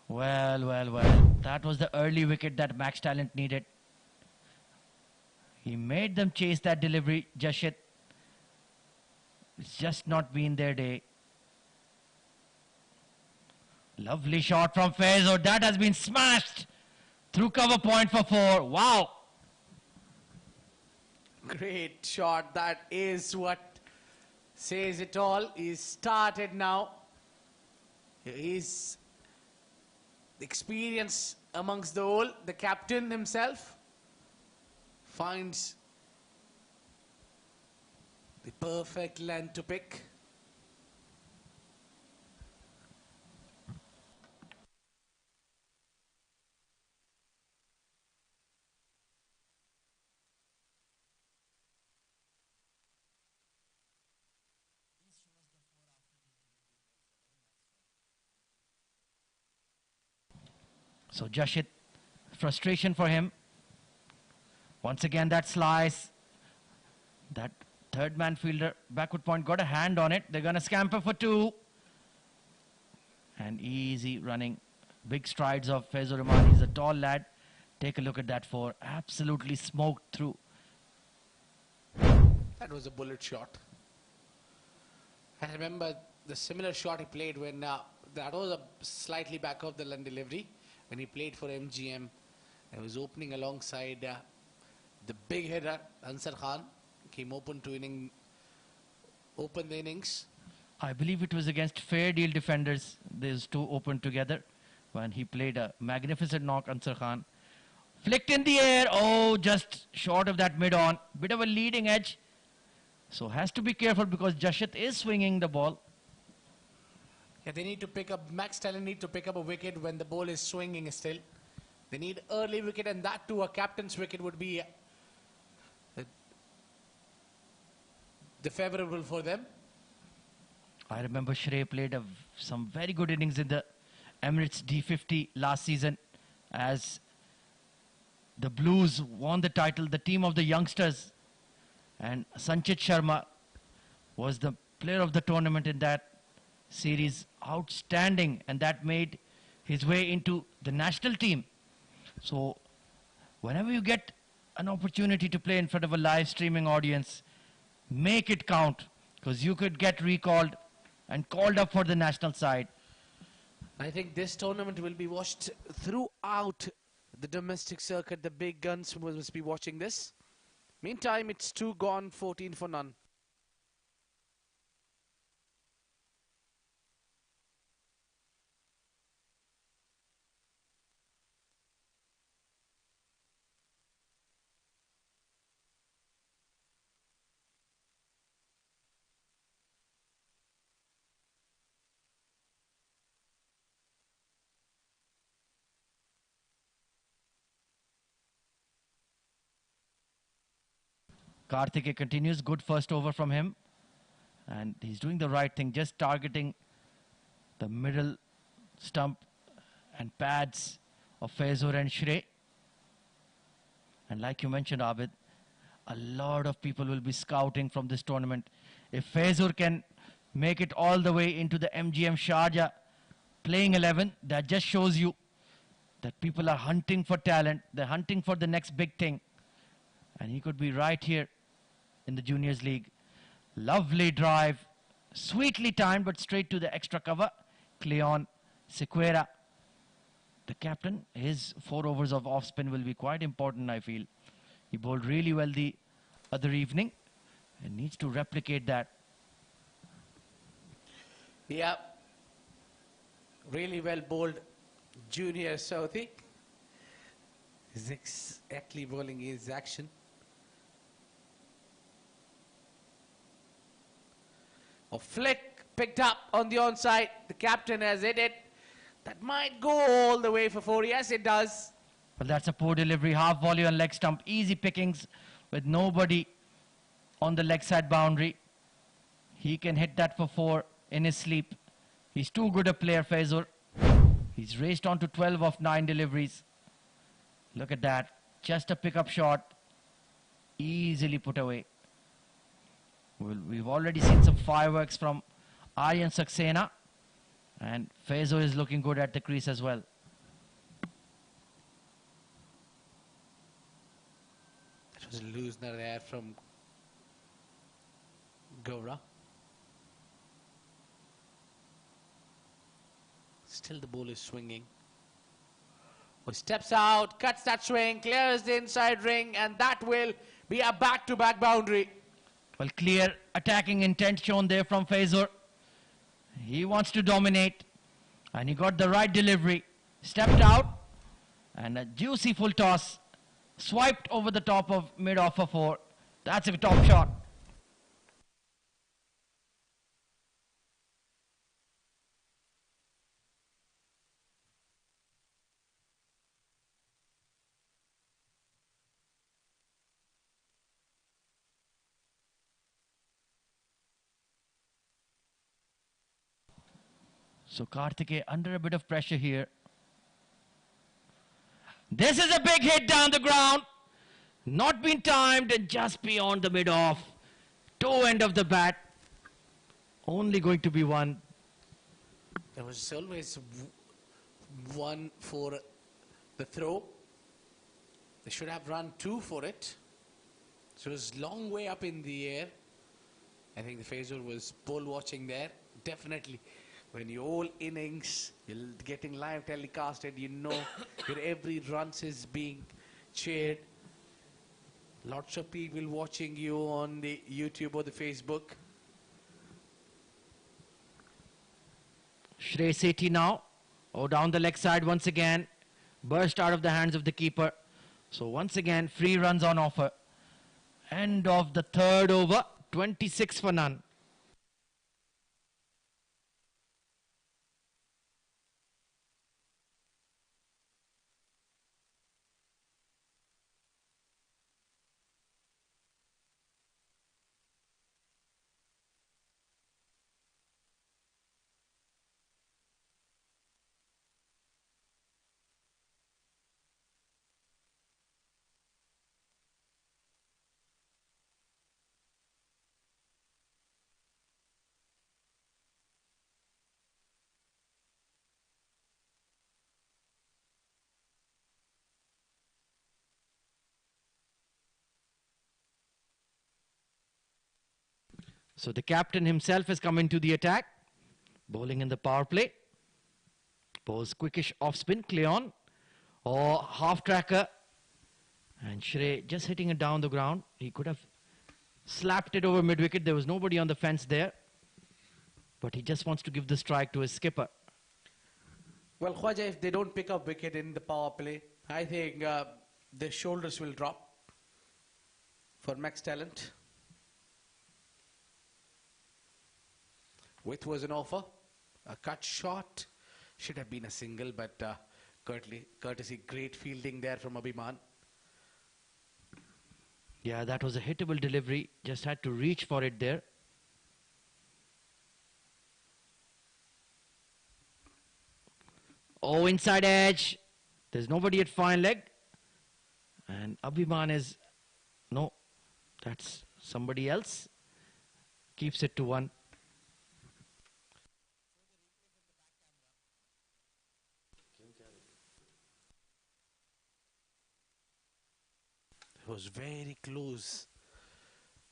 Speaker 5: Well, well, well. That was the early wicket that Max Talent needed. He made them chase that delivery, Jashit. It's just not been their day. Lovely shot from Faizo. That has been smashed through cover point for 4. Wow.
Speaker 1: Great shot. That is what says it all. He's started now. He's the experience amongst the whole. The captain himself finds the perfect length to pick.
Speaker 5: So Jashit, frustration for him. Once again that slice. That third man fielder, backward point, got a hand on it. They're going to scamper for 2. And easy running. Big strides of Faizur Rahman. He's a tall lad. Take a look at that 4. Absolutely smoked through.
Speaker 1: That was a bullet shot. I remember the similar shot he played when that was a slightly back of the line delivery when he played for MGM. He was opening alongside the big hitter Ansar Khan. Came open to open the innings.
Speaker 5: I believe it was against Fair Deal Defenders. These two opened together when he played a magnificent knock, Ansar Khan. Flicked in the air. Oh, just short of that mid-on. Bit of a leading edge. So has to be careful because Jashit is swinging the ball.
Speaker 1: Yeah, they need to pick up, Max Talent need to pick up a wicket when the ball is swinging still. They need early wicket, and that too, a captain's wicket would be the favorable for them.
Speaker 5: I remember Shrey played some very good innings in the Emirates D50 last season as the Blues won the title, the team of the youngsters. And Sanchit Sharma was the player of the tournament in that series. Outstanding. And that made his way into the national team. So whenever you get an opportunity to play in front of a live streaming audience, make it count, because you could get recalled and called up for the national side.
Speaker 1: I think this tournament will be watched throughout the domestic circuit. The big guns must be watching this. Meantime, it's 2 gone, 14 for none.
Speaker 5: Karthike continues, good first over from him. And he's doing the right thing, just targeting the middle stump and pads of Fezor and Shrey. And like you mentioned, Abid, a lot of people will be scouting from this tournament. If Fezor can make it all the way into the MGM Sharjah playing 11, that just shows you that people are hunting for talent. They're hunting for the next big thing. And he could be right here in the Juniors League. Lovely drive, sweetly timed, but straight to the extra cover. Cleon Sequeira, the captain, his 4 overs of off spin will be quite important, I feel. He bowled really well the other evening and needs to replicate that.
Speaker 1: Yeah, really well bowled Junior Southey. He's exactly bowling his action. A flick picked up on the onside. The captain has hit it. That might go all the way for 4. Yes, it does.
Speaker 5: But that's a poor delivery. Half volley on leg stump. Easy pickings with nobody on the leg side boundary. He can hit that for 4 in his sleep. He's too good a player, Fezor. He's raced on to 12 of 9 deliveries. Look at that. Just a pickup shot. Easily put away. Well, we've already seen some fireworks from Aryan Saxena. And Fezor is looking good at the crease as well.
Speaker 1: That was a loosener there from Gowra. Still the ball is swinging. Who steps out, cuts that swing, clears the inside ring, and that will be a back-to-back boundary.
Speaker 5: Well, clear attacking intent shown there from Fezor. He wants to dominate, and he got the right delivery. Stepped out, and a juicy full toss. Swiped over the top of mid-off for 4. That's a top shot. So Karthike under a bit of pressure here. This is a big hit down the ground. Not been timed and just beyond the mid-off. Toe end of the bat. Only going to be 1.
Speaker 1: There was always 1 for the throw. They should have run 2 for it. So it was long way up in the air. I think the Fezor was ball watching there. Definitely. When your whole innings, you're getting live telecasted, you know your every runs is being cheered. Lots of people watching you on the YouTube or the Facebook.
Speaker 5: Shrey Sethi now. Oh, down the leg side once again. Burst out of the hands of the keeper. So once again, free runs on offer. End of the 3rd over. 26 for none. So the captain himself has come into the attack. Bowling in the power play. Bowls quickish off spin. Cleon. Or half tracker. And Shrey just hitting it down the ground. He could have slapped it over mid-wicket. There was nobody on the fence there. But he just wants to give the strike to his skipper.
Speaker 1: Well, Khwaja, if they don't pick up wicket in the power play, I think their shoulders will drop for Max Talent. Width was an offer. A cut shot. Should have been a single, but courtesy great fielding there from Abhiman.
Speaker 5: Yeah, that was a hittable delivery. Just had to reach for it there. Oh, inside edge. There's nobody at fine leg. And Abhiman is... No, that's somebody else. Keeps it to 1.
Speaker 1: It was very close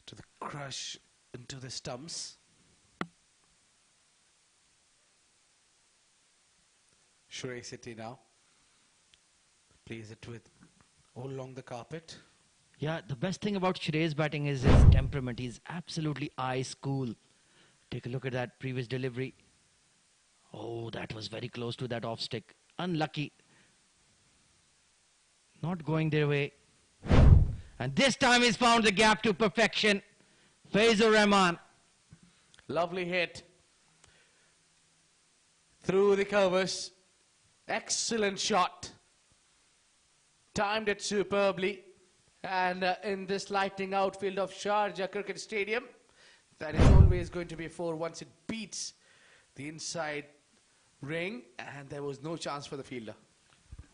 Speaker 1: to the crush into the stumps. Shrey City now plays it with all along the carpet.
Speaker 5: Yeah, the best thing about Shrey's batting is his temperament. He's absolutely ice cool. Take a look at that previous delivery. Oh, that was very close to that off stick. Unlucky. Not going their way. And this time he's found the gap to perfection. Faizur Rahman.
Speaker 1: Lovely hit through the covers. Excellent shot. Timed it superbly. And in this lightning outfield of Sharjah Cricket Stadium, that is always going to be a 4 once it beats the inside ring, and there was no chance for the fielder.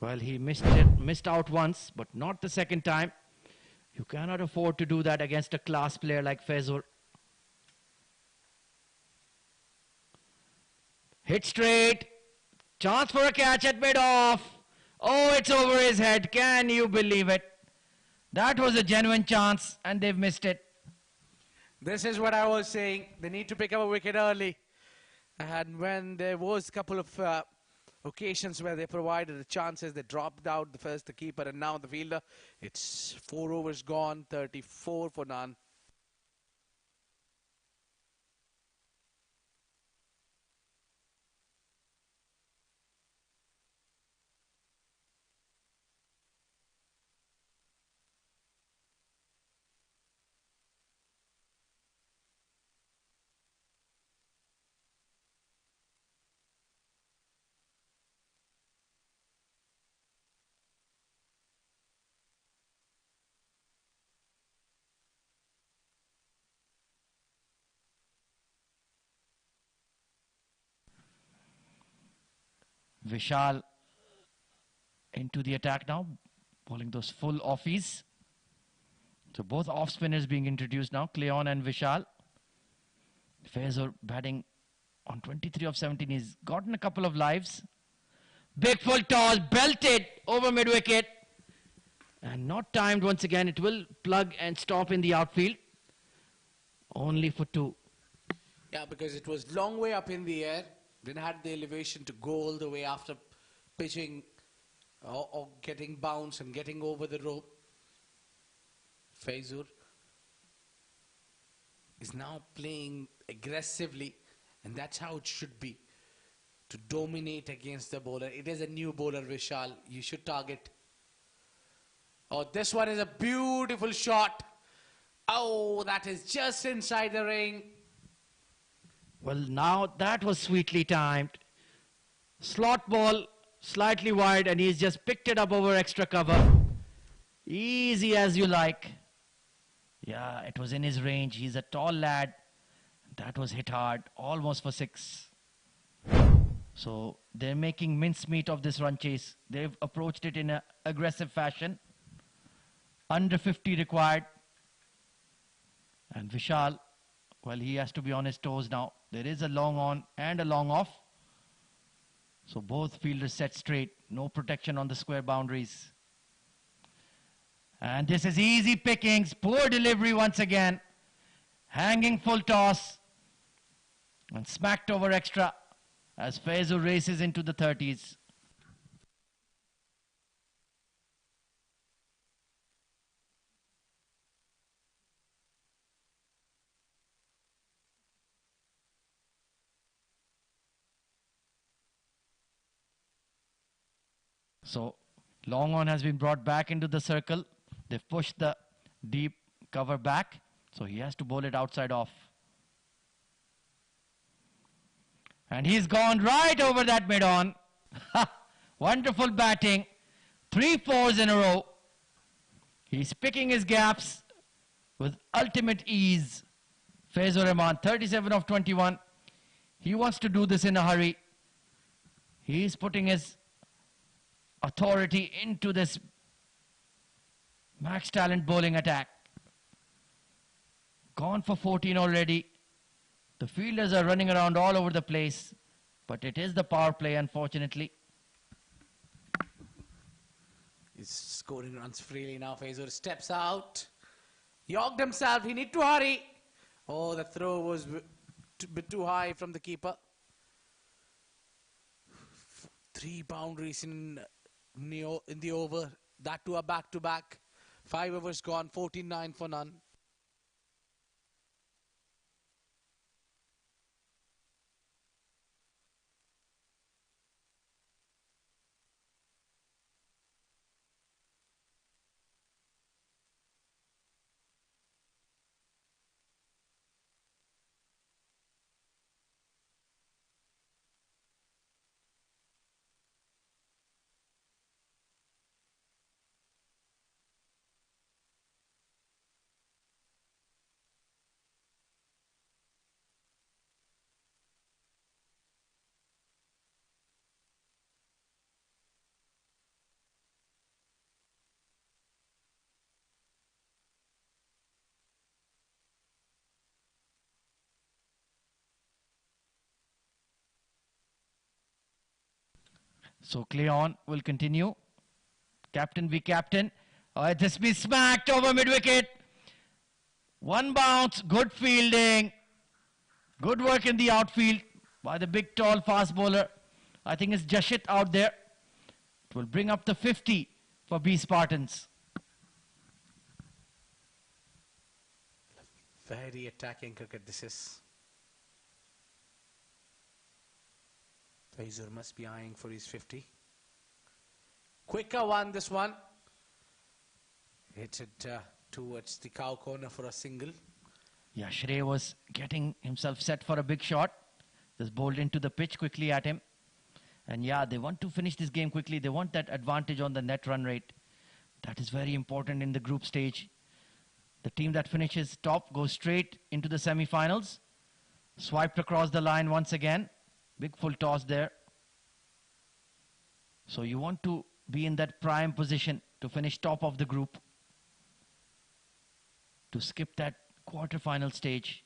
Speaker 5: Well, he missed out once, but not the second time. You cannot afford to do that against a class player like Faizur. Hit straight. Chance for a catch at mid-off. Oh, it's over his head. Can you believe it? That was a genuine chance, and they've missed it.
Speaker 1: This is what I was saying. They need to pick up a wicket early. And when there was a couple of occasions where they provided the chances, they dropped out the keeper, and now the fielder. It's 4 overs gone, 34 for none.
Speaker 5: Vishal into the attack now, bowling those full offies. So both off spinners being introduced now, Cleon and Vishal. Faizur batting on 23 of 17. He's gotten a couple of lives. Big full toss, belted over mid-wicket. And not timed once again. It will plug and stop in the outfield. Only for 2.
Speaker 1: Yeah, because it was long way up in the air. Didn't have the elevation to go all the way after pitching or getting bounced and getting over the rope. Faizur is now playing aggressively, and that's how it should be, to dominate against the bowler. It is a new bowler, Vishal. You should target. Oh, this one is a beautiful shot. Oh, that is just inside the ring.
Speaker 5: Well, now that was sweetly timed. Slot ball, slightly wide, and he's just picked it up over extra cover. Easy as you like. Yeah, it was in his range. He's a tall lad. That was hit hard, almost for 6. So they're making mincemeat of this run chase. They've approached it in an aggressive fashion. Under 50 required. And Vishal, well, he has to be on his toes now. There is a long on and a long off. So both fielders set straight. No protection on the square boundaries. And this is easy pickings. Poor delivery once again. Hanging full toss. And smacked over extra as Faizu races into the 30s. So long on has been brought back into the circle. They've pushed the deep cover back. So he has to bowl it outside off. And he's gone right over that mid-on. Wonderful batting. 3 fours in a row. He's picking his gaps with ultimate ease. Faizu Rahman, 37 of 21. He wants to do this in a hurry. He's putting his authority into this max talent bowling attack. Gone for 14 already. The fielders are running around all over the place, but it is the power play, unfortunately.
Speaker 1: He's scoring runs freely now. Faizu steps out. Yogged himself. He need to hurry. Oh, the throw was a bit too high from the keeper. 3 boundaries in the over. That to a back-to-back. 5 overs gone. 14-9 for none.
Speaker 5: So Cleon will continue. Captain v captain. This be smacked over mid-wicket. 1 bounce, good fielding. Good work in the outfield by the big, tall, fast bowler. I think it's Jashit out there. It will bring up the 50 for B Spartans.
Speaker 1: Very attacking cricket this is. Faizu must be eyeing for his 50. Quicker one, this one. Hits it towards the cow corner for a single.
Speaker 5: Yeah, Shrey was getting himself set for a big shot. Just bowled into the pitch quickly at him. And yeah, they want to finish this game quickly. They want that advantage on the net run rate. That is very important in the group stage. The team that finishes top goes straight into the semi-finals. Swiped across the line once again. Big full toss there. So you want to be in that prime position to finish top of the group. To skip that quarter-final stage.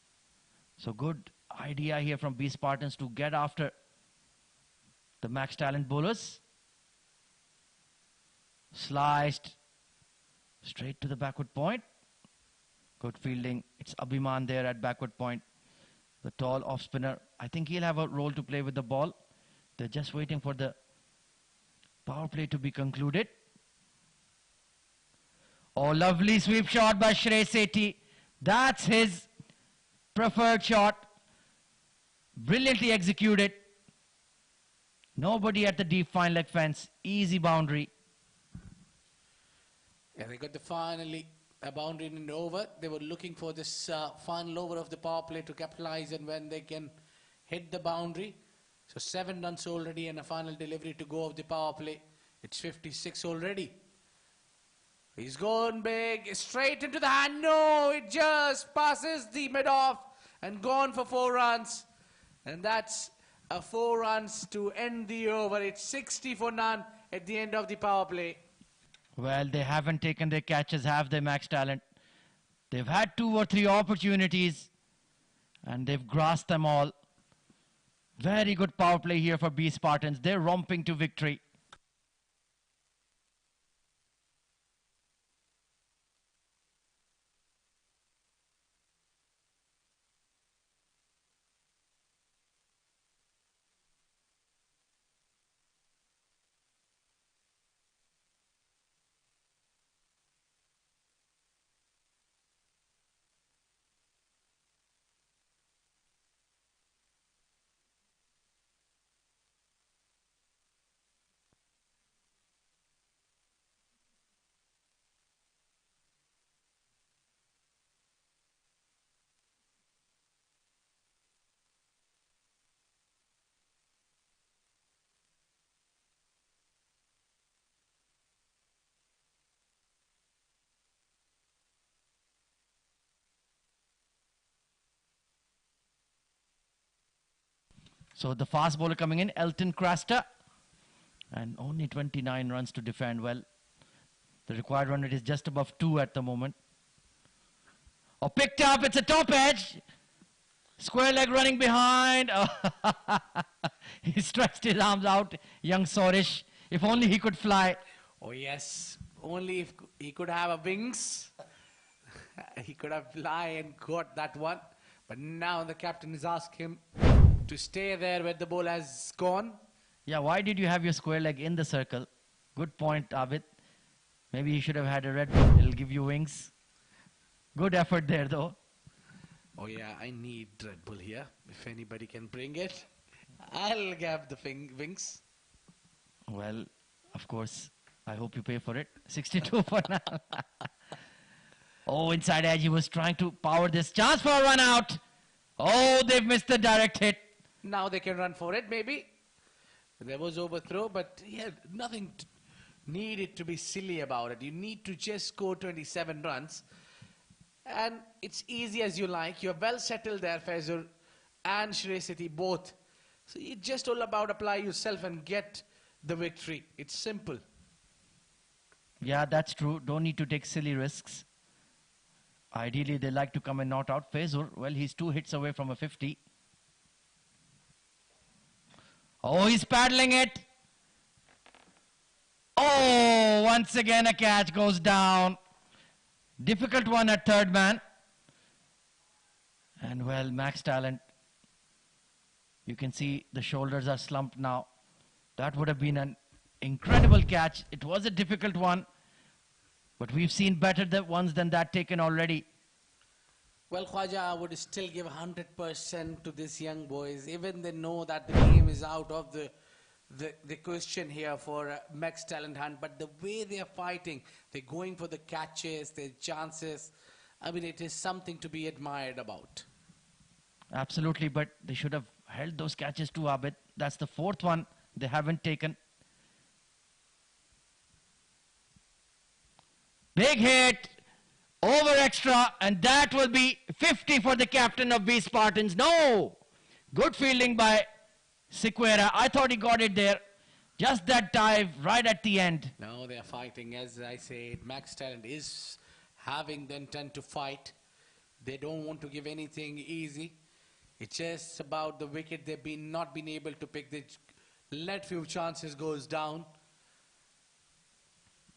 Speaker 5: So good idea here from B Spartans to get after the max talent bowlers. Sliced straight to the backward point. Good fielding. It's Abhiman there at backward point. The tall off spinner. I think he'll have a role to play with the ball. They're just waiting for the power play to be concluded. Oh, lovely sweep shot by Shrey Sethi. That's his preferred shot. Brilliantly executed. Nobody at the deep fine leg fence. Easy boundary.
Speaker 1: Yeah, they got the finally a boundary in and over. They were looking for this final over of the power play to capitalize and when they can hit the boundary. So 7 runs already and a final delivery to go of the power play. It's 56 already. He's gone big, straight into the hand. No, it just passes the mid-off and gone for 4 runs. And that's a 4 runs to end the over. It's 60 for none at the end of the power play.
Speaker 5: Well, they haven't taken their catches, have they, max talent? They've had 2 or 3 opportunities and they've grasped them all. Very good power play here for B Spartans. They're romping to victory. So the fast bowler coming in, Elton Crasta, and only 29 runs to defend well. The required run rate is just above 2 at the moment. Oh, picked up, it's a top edge. Square leg running behind. Oh, he stretched his arms out, young Sorish. If only he could fly.
Speaker 1: Oh yes, only if he could have a wings. He could have fly and got that one. But now the captain has asked him to stay there where the ball has gone.
Speaker 5: Yeah, why did you have your square leg in the circle? Good point, Abid. Maybe he should have had a red ball. It'll give you wings. Good effort there, though.
Speaker 1: Oh yeah, I need Red Bull here. If anybody can bring it, I'll have the wings.
Speaker 5: Well, of course, I hope you pay for it. 62 for now. Oh, inside edge, he was trying to power this. Chance for a run out. Oh, they've missed the direct hit.
Speaker 1: Now they can run for it, maybe. There was overthrow, but yeah, nothing needed to be silly about it. You need to just score 27 runs. And it's easy as you like. You're well settled there, Faizur and Shrey City both. So it's just all about apply yourself and get the victory. It's simple.
Speaker 5: Yeah, that's true. Don't need to take silly risks. Ideally, they like to come and not out. Faizur, well, he's 2 hits away from a 50. Oh, he's paddling it. Oh, once again a catch goes down. Difficult one at third man. And well, Max Talent. You can see the shoulders are slumped now. That would have been an incredible catch. It was a difficult one. But we've seen better ones than that taken already.
Speaker 1: Well, Khwaja, I would still give 100% to these young boys. Even they know that the game is out of the question here for Max Talent Hunt. But the way they are fighting, they're going for the catches, their chances. I mean, it is something to be admired about.
Speaker 5: Absolutely, but they should have held those catches to Abid. That's the 4th one they haven't taken. Big hit, over extra, and that will be 50 for the captain of B Spartans. No! Good fielding by Sequeira. I thought he got it there. Just that dive right at the end.
Speaker 1: Now they are fighting. As I said, Max Talent is having the intent to fight. They don't want to give anything easy. It's just about the wicket. They've not been able to pick. They let few chances goes down.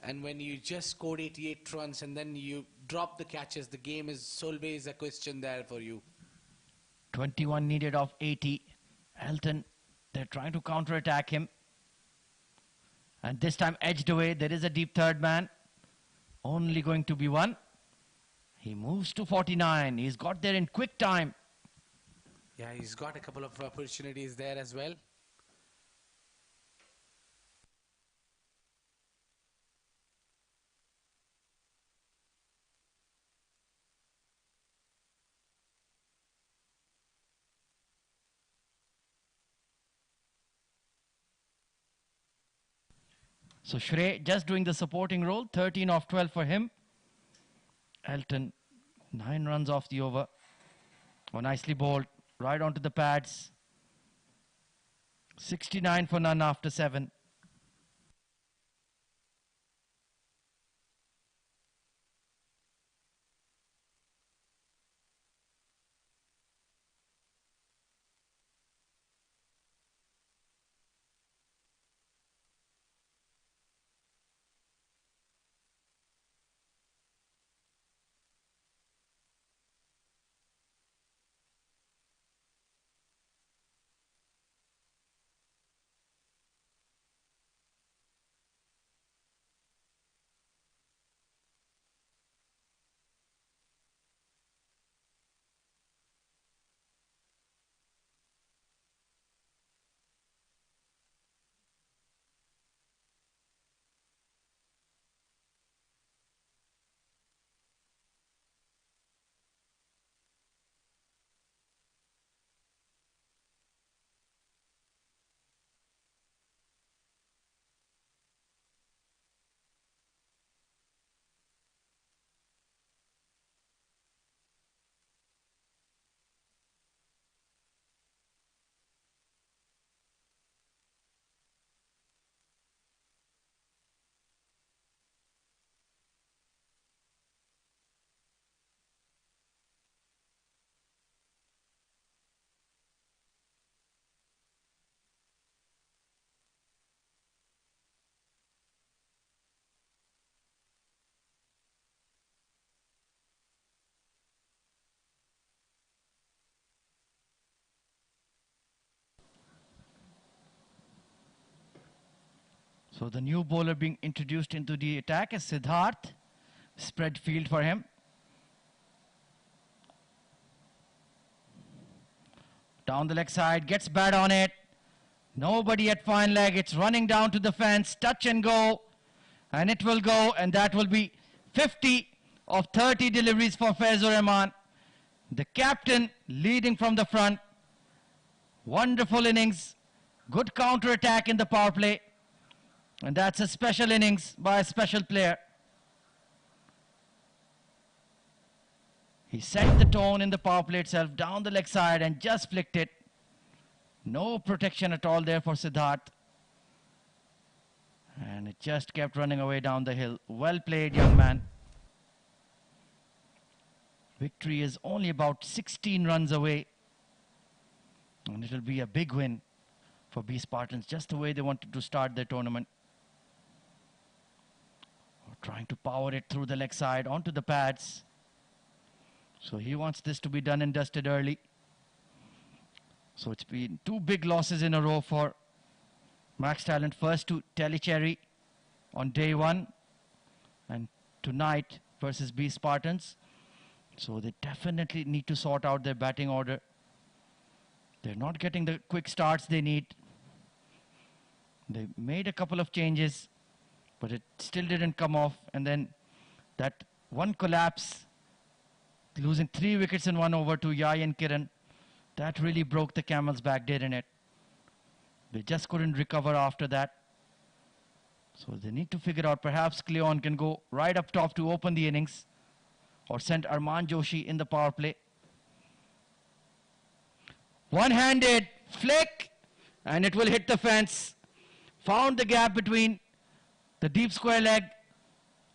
Speaker 1: And when you just scored 88 runs and then you drop the catches, the game is always a question there for you.
Speaker 5: 21 needed of 80. Elton, they're trying to counter-attack him. And this time edged away. There is a deep third man. Only going to be one. He moves to 49. He's got there in quick time.
Speaker 1: Yeah, he's got a couple of opportunities there as well.
Speaker 5: So Shrey just doing the supporting role. 13 of 12 for him. Elton, 9 runs off the over. Oh, nicely bowled. Right onto the pads. 69 for none after 7. So the new bowler being introduced into the attack is Siddharth. Spread field for him. Down the leg side, gets bad on it. Nobody at fine leg. It's running down to the fence. Touch and go. And it will go. And that will be 50 of 30 deliveries for Faizur Rahman. The captain leading from the front. Wonderful innings. Good counter attack in the power play. And that's a special innings by a special player. He set the tone in the power play itself, down the leg side and just flicked it. No protection at all there for Siddharth. And it just kept running away down the hill. Well played, young man. Victory is only about 16 runs away. And it'll be a big win for B Spartans, just the way they wanted to start their tournament. Trying to power it through the leg side onto the pads. So he wants this to be done and dusted early. So it's been 2 big losses in a row for Max Talent. First to Telecherry on day 1 and tonight versus B Spartans. So they definitely need to sort out their batting order. They're not getting the quick starts they need. They made a couple of changes, but it still didn't come off. And then that one collapse, losing 3 wickets in 1 over to Yai and Kiran, that really broke the camel's back, didn't it? They just couldn't recover after that. So they need to figure out, perhaps Cleon can go right up top to open the innings, or send Arman Joshi in the power play. One-handed flick, and it will hit the fence. Found the gap between the deep square leg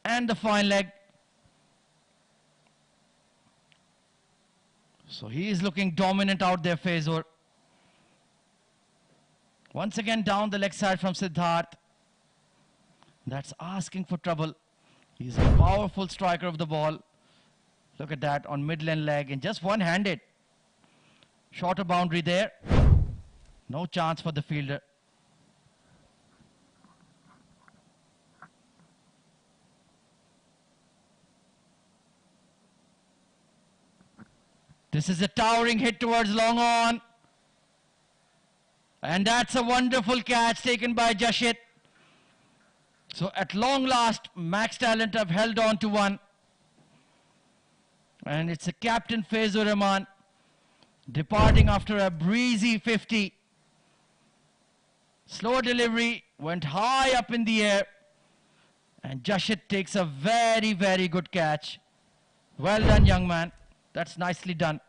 Speaker 5: and the fine leg. So he is looking dominant out there, Faizur. Once again down the leg side from Siddharth. That's asking for trouble. He's a powerful striker of the ball. Look at that on mid-lane leg and just one-handed. Shorter boundary there. No chance for the fielder. This is a towering hit towards long on. And that's a wonderful catch taken by Jashit. So at long last, Max Talent have held on to one. And it's a captain Faizur Rahman departing after a breezy 50. Slow delivery, went high up in the air. And Jashit takes a very, very good catch. Well done, young man. That's nicely done.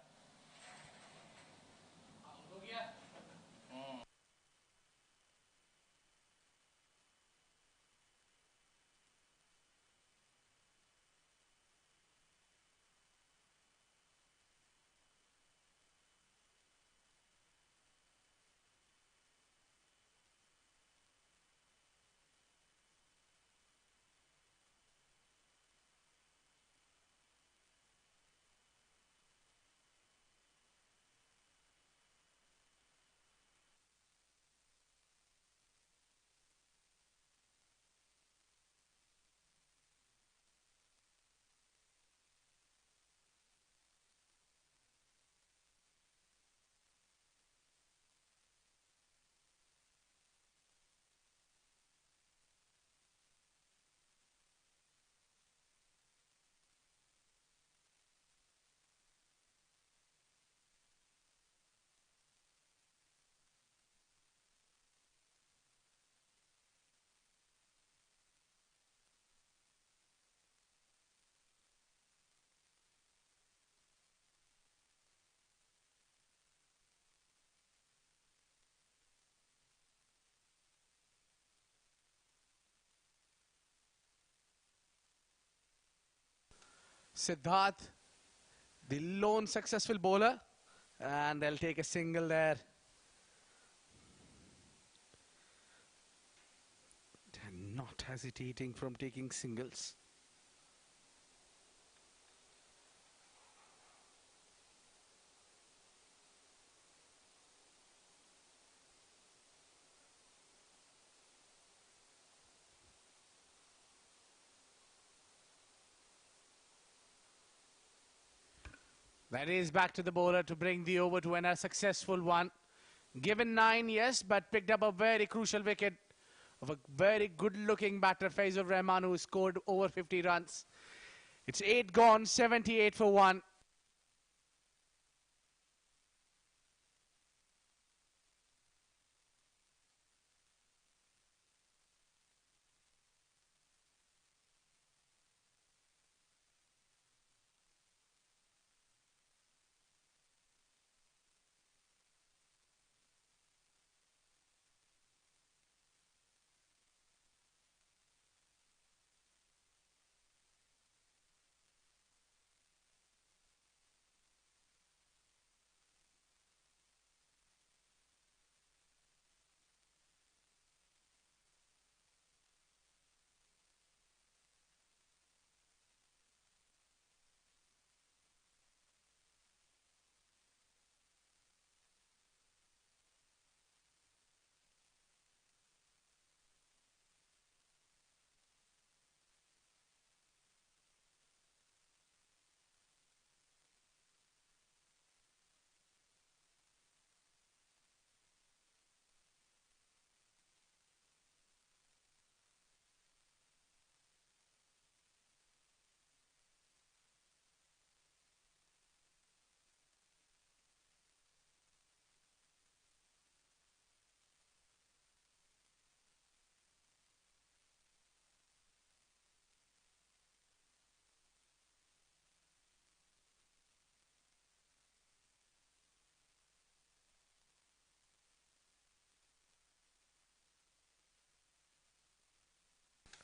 Speaker 1: Siddharth, the lone successful bowler, and they'll take a single there. They're not hesitating from taking singles. That is back to the bowler to bring the over to a successful one. Given 9, yes, but picked up a very crucial wicket of a very good-looking batter, Faizur Rahman, who scored over 50 runs. It's 8 gone, 78 for 1.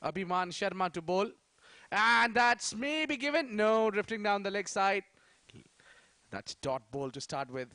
Speaker 1: Abhiman Sharma to bowl. And that's maybe given. No, drifting down the leg side. That's dot ball to start with.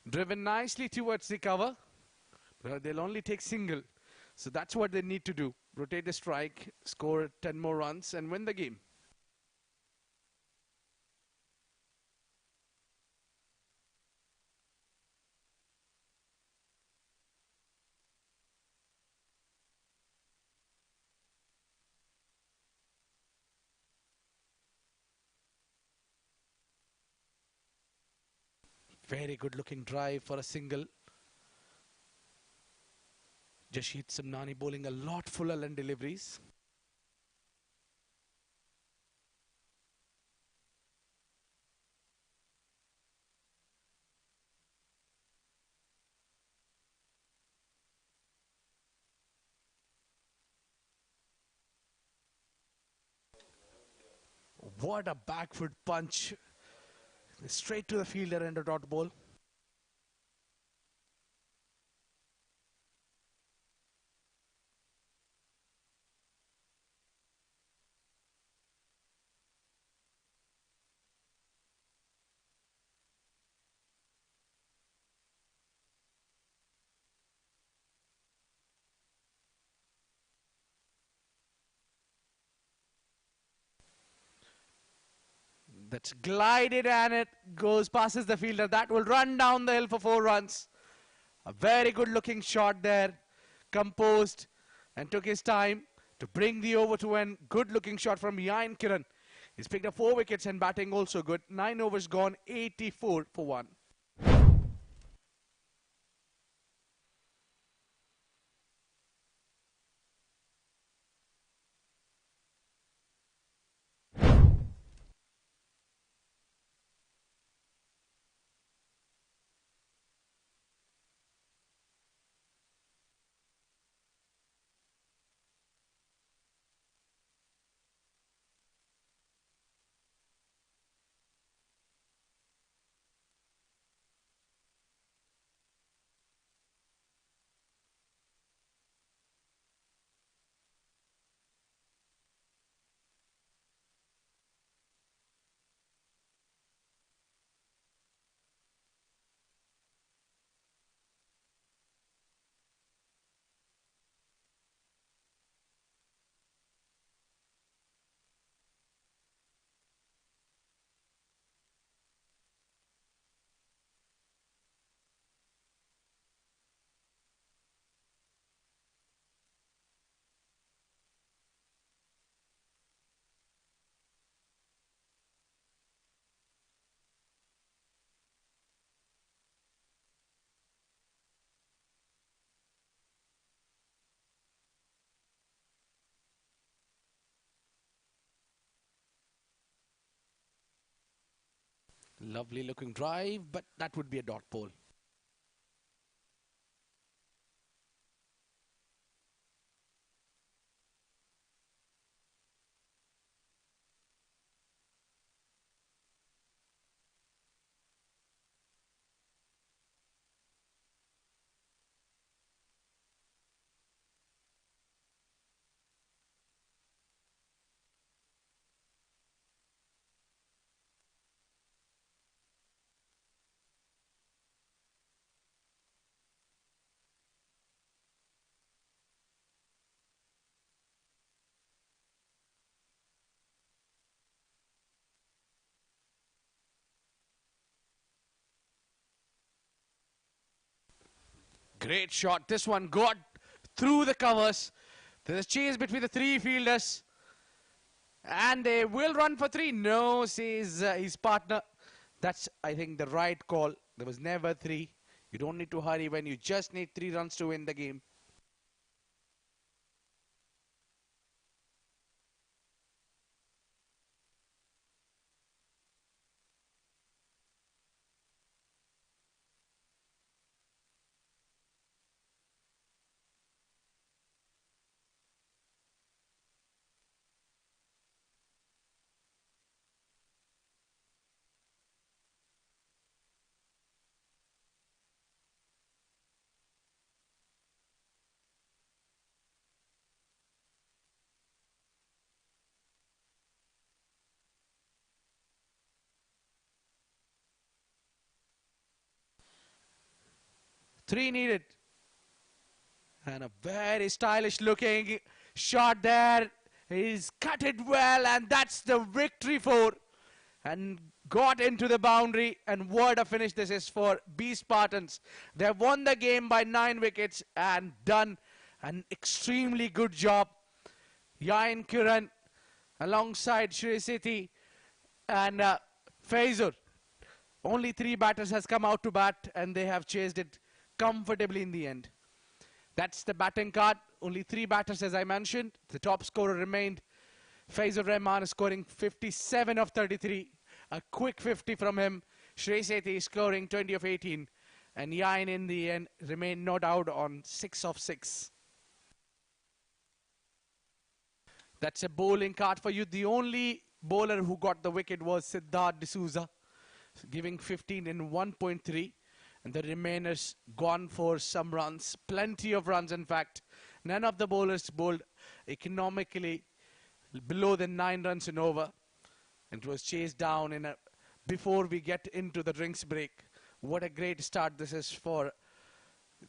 Speaker 1: Driven nicely towards the cover. They'll only take single. So that's what they need to do. Rotate the strike, score 10 more runs, and win the game. Very good looking drive for a single. Jasheed Samnani bowling a lot fuller than deliveries. What a back foot punch. Straight to the fielder and a dot ball. That's glided and it goes passes the fielder. That will run down the hill for 4 runs. A very good looking shot there. Composed and took his time to bring the over to an good looking shot from Yain Kiran. He's picked up 4 wickets and batting also good. 9 overs gone, 84 for 1. Lovely looking drive, but that would be a dot ball. Great shot. This one got through the covers. There's a chase between the three fielders. And they will run for three. No, says his partner. That's, I think, the right call. There was never three. You don't need to hurry when you just need 3 runs to win the game. Three needed. And a very stylish looking shot there. He's cut it well, and that's the victory for. And got into the boundary, and what a finish this is for B Spartans. They have won the game by 9 wickets and done an extremely good job. Yain Kiran alongside Shri Siti and Faizur. Only 3 batters has come out to bat, and they have chased it comfortably in the end. That's the batting card. Only 3 batters, as I mentioned. The top scorer remained Faizur Rahman, scoring 57 of 33. A quick 50 from him. Shri Sethi scoring 20 of 18. And Yain in the end remained not out on 6 of 6. That's a bowling card for you. The only bowler who got the wicket was Siddharth D'Souza, giving 15 in 1.3. And the remainers gone for some runs. Plenty of runs, in fact. None of the bowlers bowled economically below the 9 runs and over. And it was chased down in before we get into the drinks break. What a great start this is for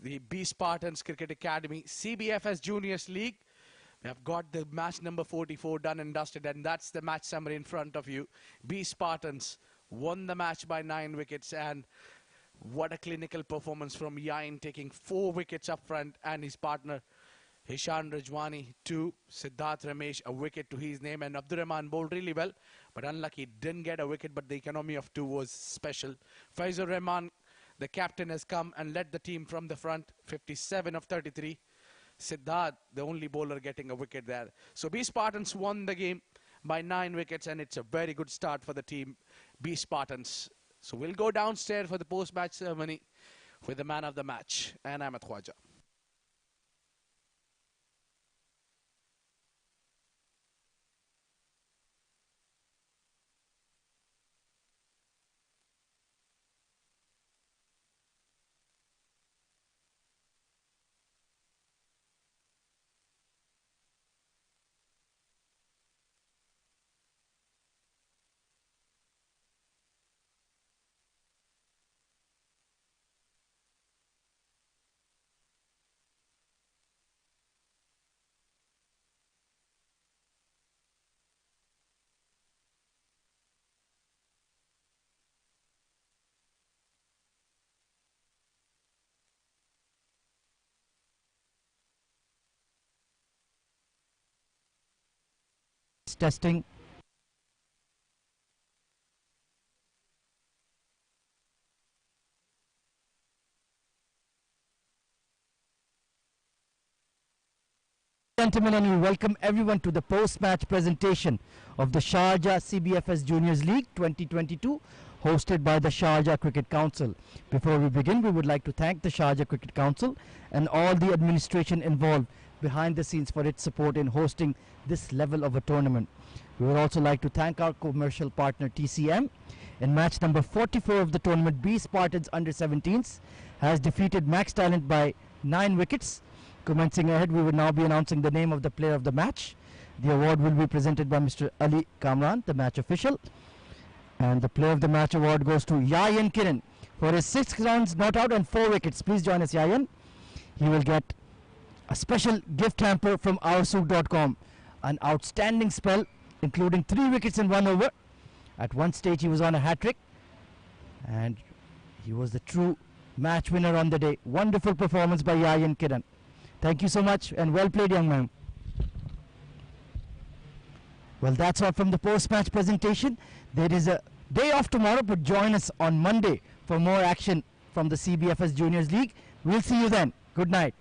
Speaker 1: the B Spartans Cricket Academy CBFS Juniors League. We have got the match number 44 done and dusted, and that's the match summary in front of you. B Spartans won the match by 9 wickets, and what a clinical performance from Yain, taking 4 wickets up front, and his partner Hishan Rajwani 2, Siddharth Ramesh a wicket to his name, and Abdurrahman bowled really well, but unlucky, didn't get a wicket, but the economy of 2 was special. Faizur Rahman, the captain, has come and led the team from the front, 57 of 33. Siddharth, the only bowler, getting a wicket there. So B Spartans won the game by 9 wickets, and it's a very good start for the team, B Spartans. So we'll go downstairs for the post-match ceremony with the man of the match, and Ahmed Khwaja.
Speaker 2: Testing. Gentlemen, and we welcome everyone to the post-match presentation of the Sharjah CBFS Juniors League 2022 hosted by the Sharjah Cricket Council. Before we begin, we would like to thank the Sharjah Cricket Council and all the administration involved behind the scenes for its support in hosting this level of a tournament. We would also like to thank our commercial partner TCM. In match number 44 of the tournament, B Spartans under 17s has defeated Max Talent by 9 wickets. Commencing ahead, we will now be announcing the name of the player of the match. The award will be presented by Mr. Ali Kamran, the match official. And the player of the match award goes to Yayan Kiran for his 6 runs not out and 4 wickets. Please join us, Yayan. He will get a special gift hamper from oursook.com. An outstanding spell, including 3 wickets in 1 over. At one stage he was on a hat-trick and he was the true match winner on the day. Wonderful performance by Yayan Kiran. Thank you so much and well played, young man. Well, that's all from the post-match presentation. There is a day off tomorrow, but join us on Monday for more action from the CBFS Juniors League. We'll see you then. Good night.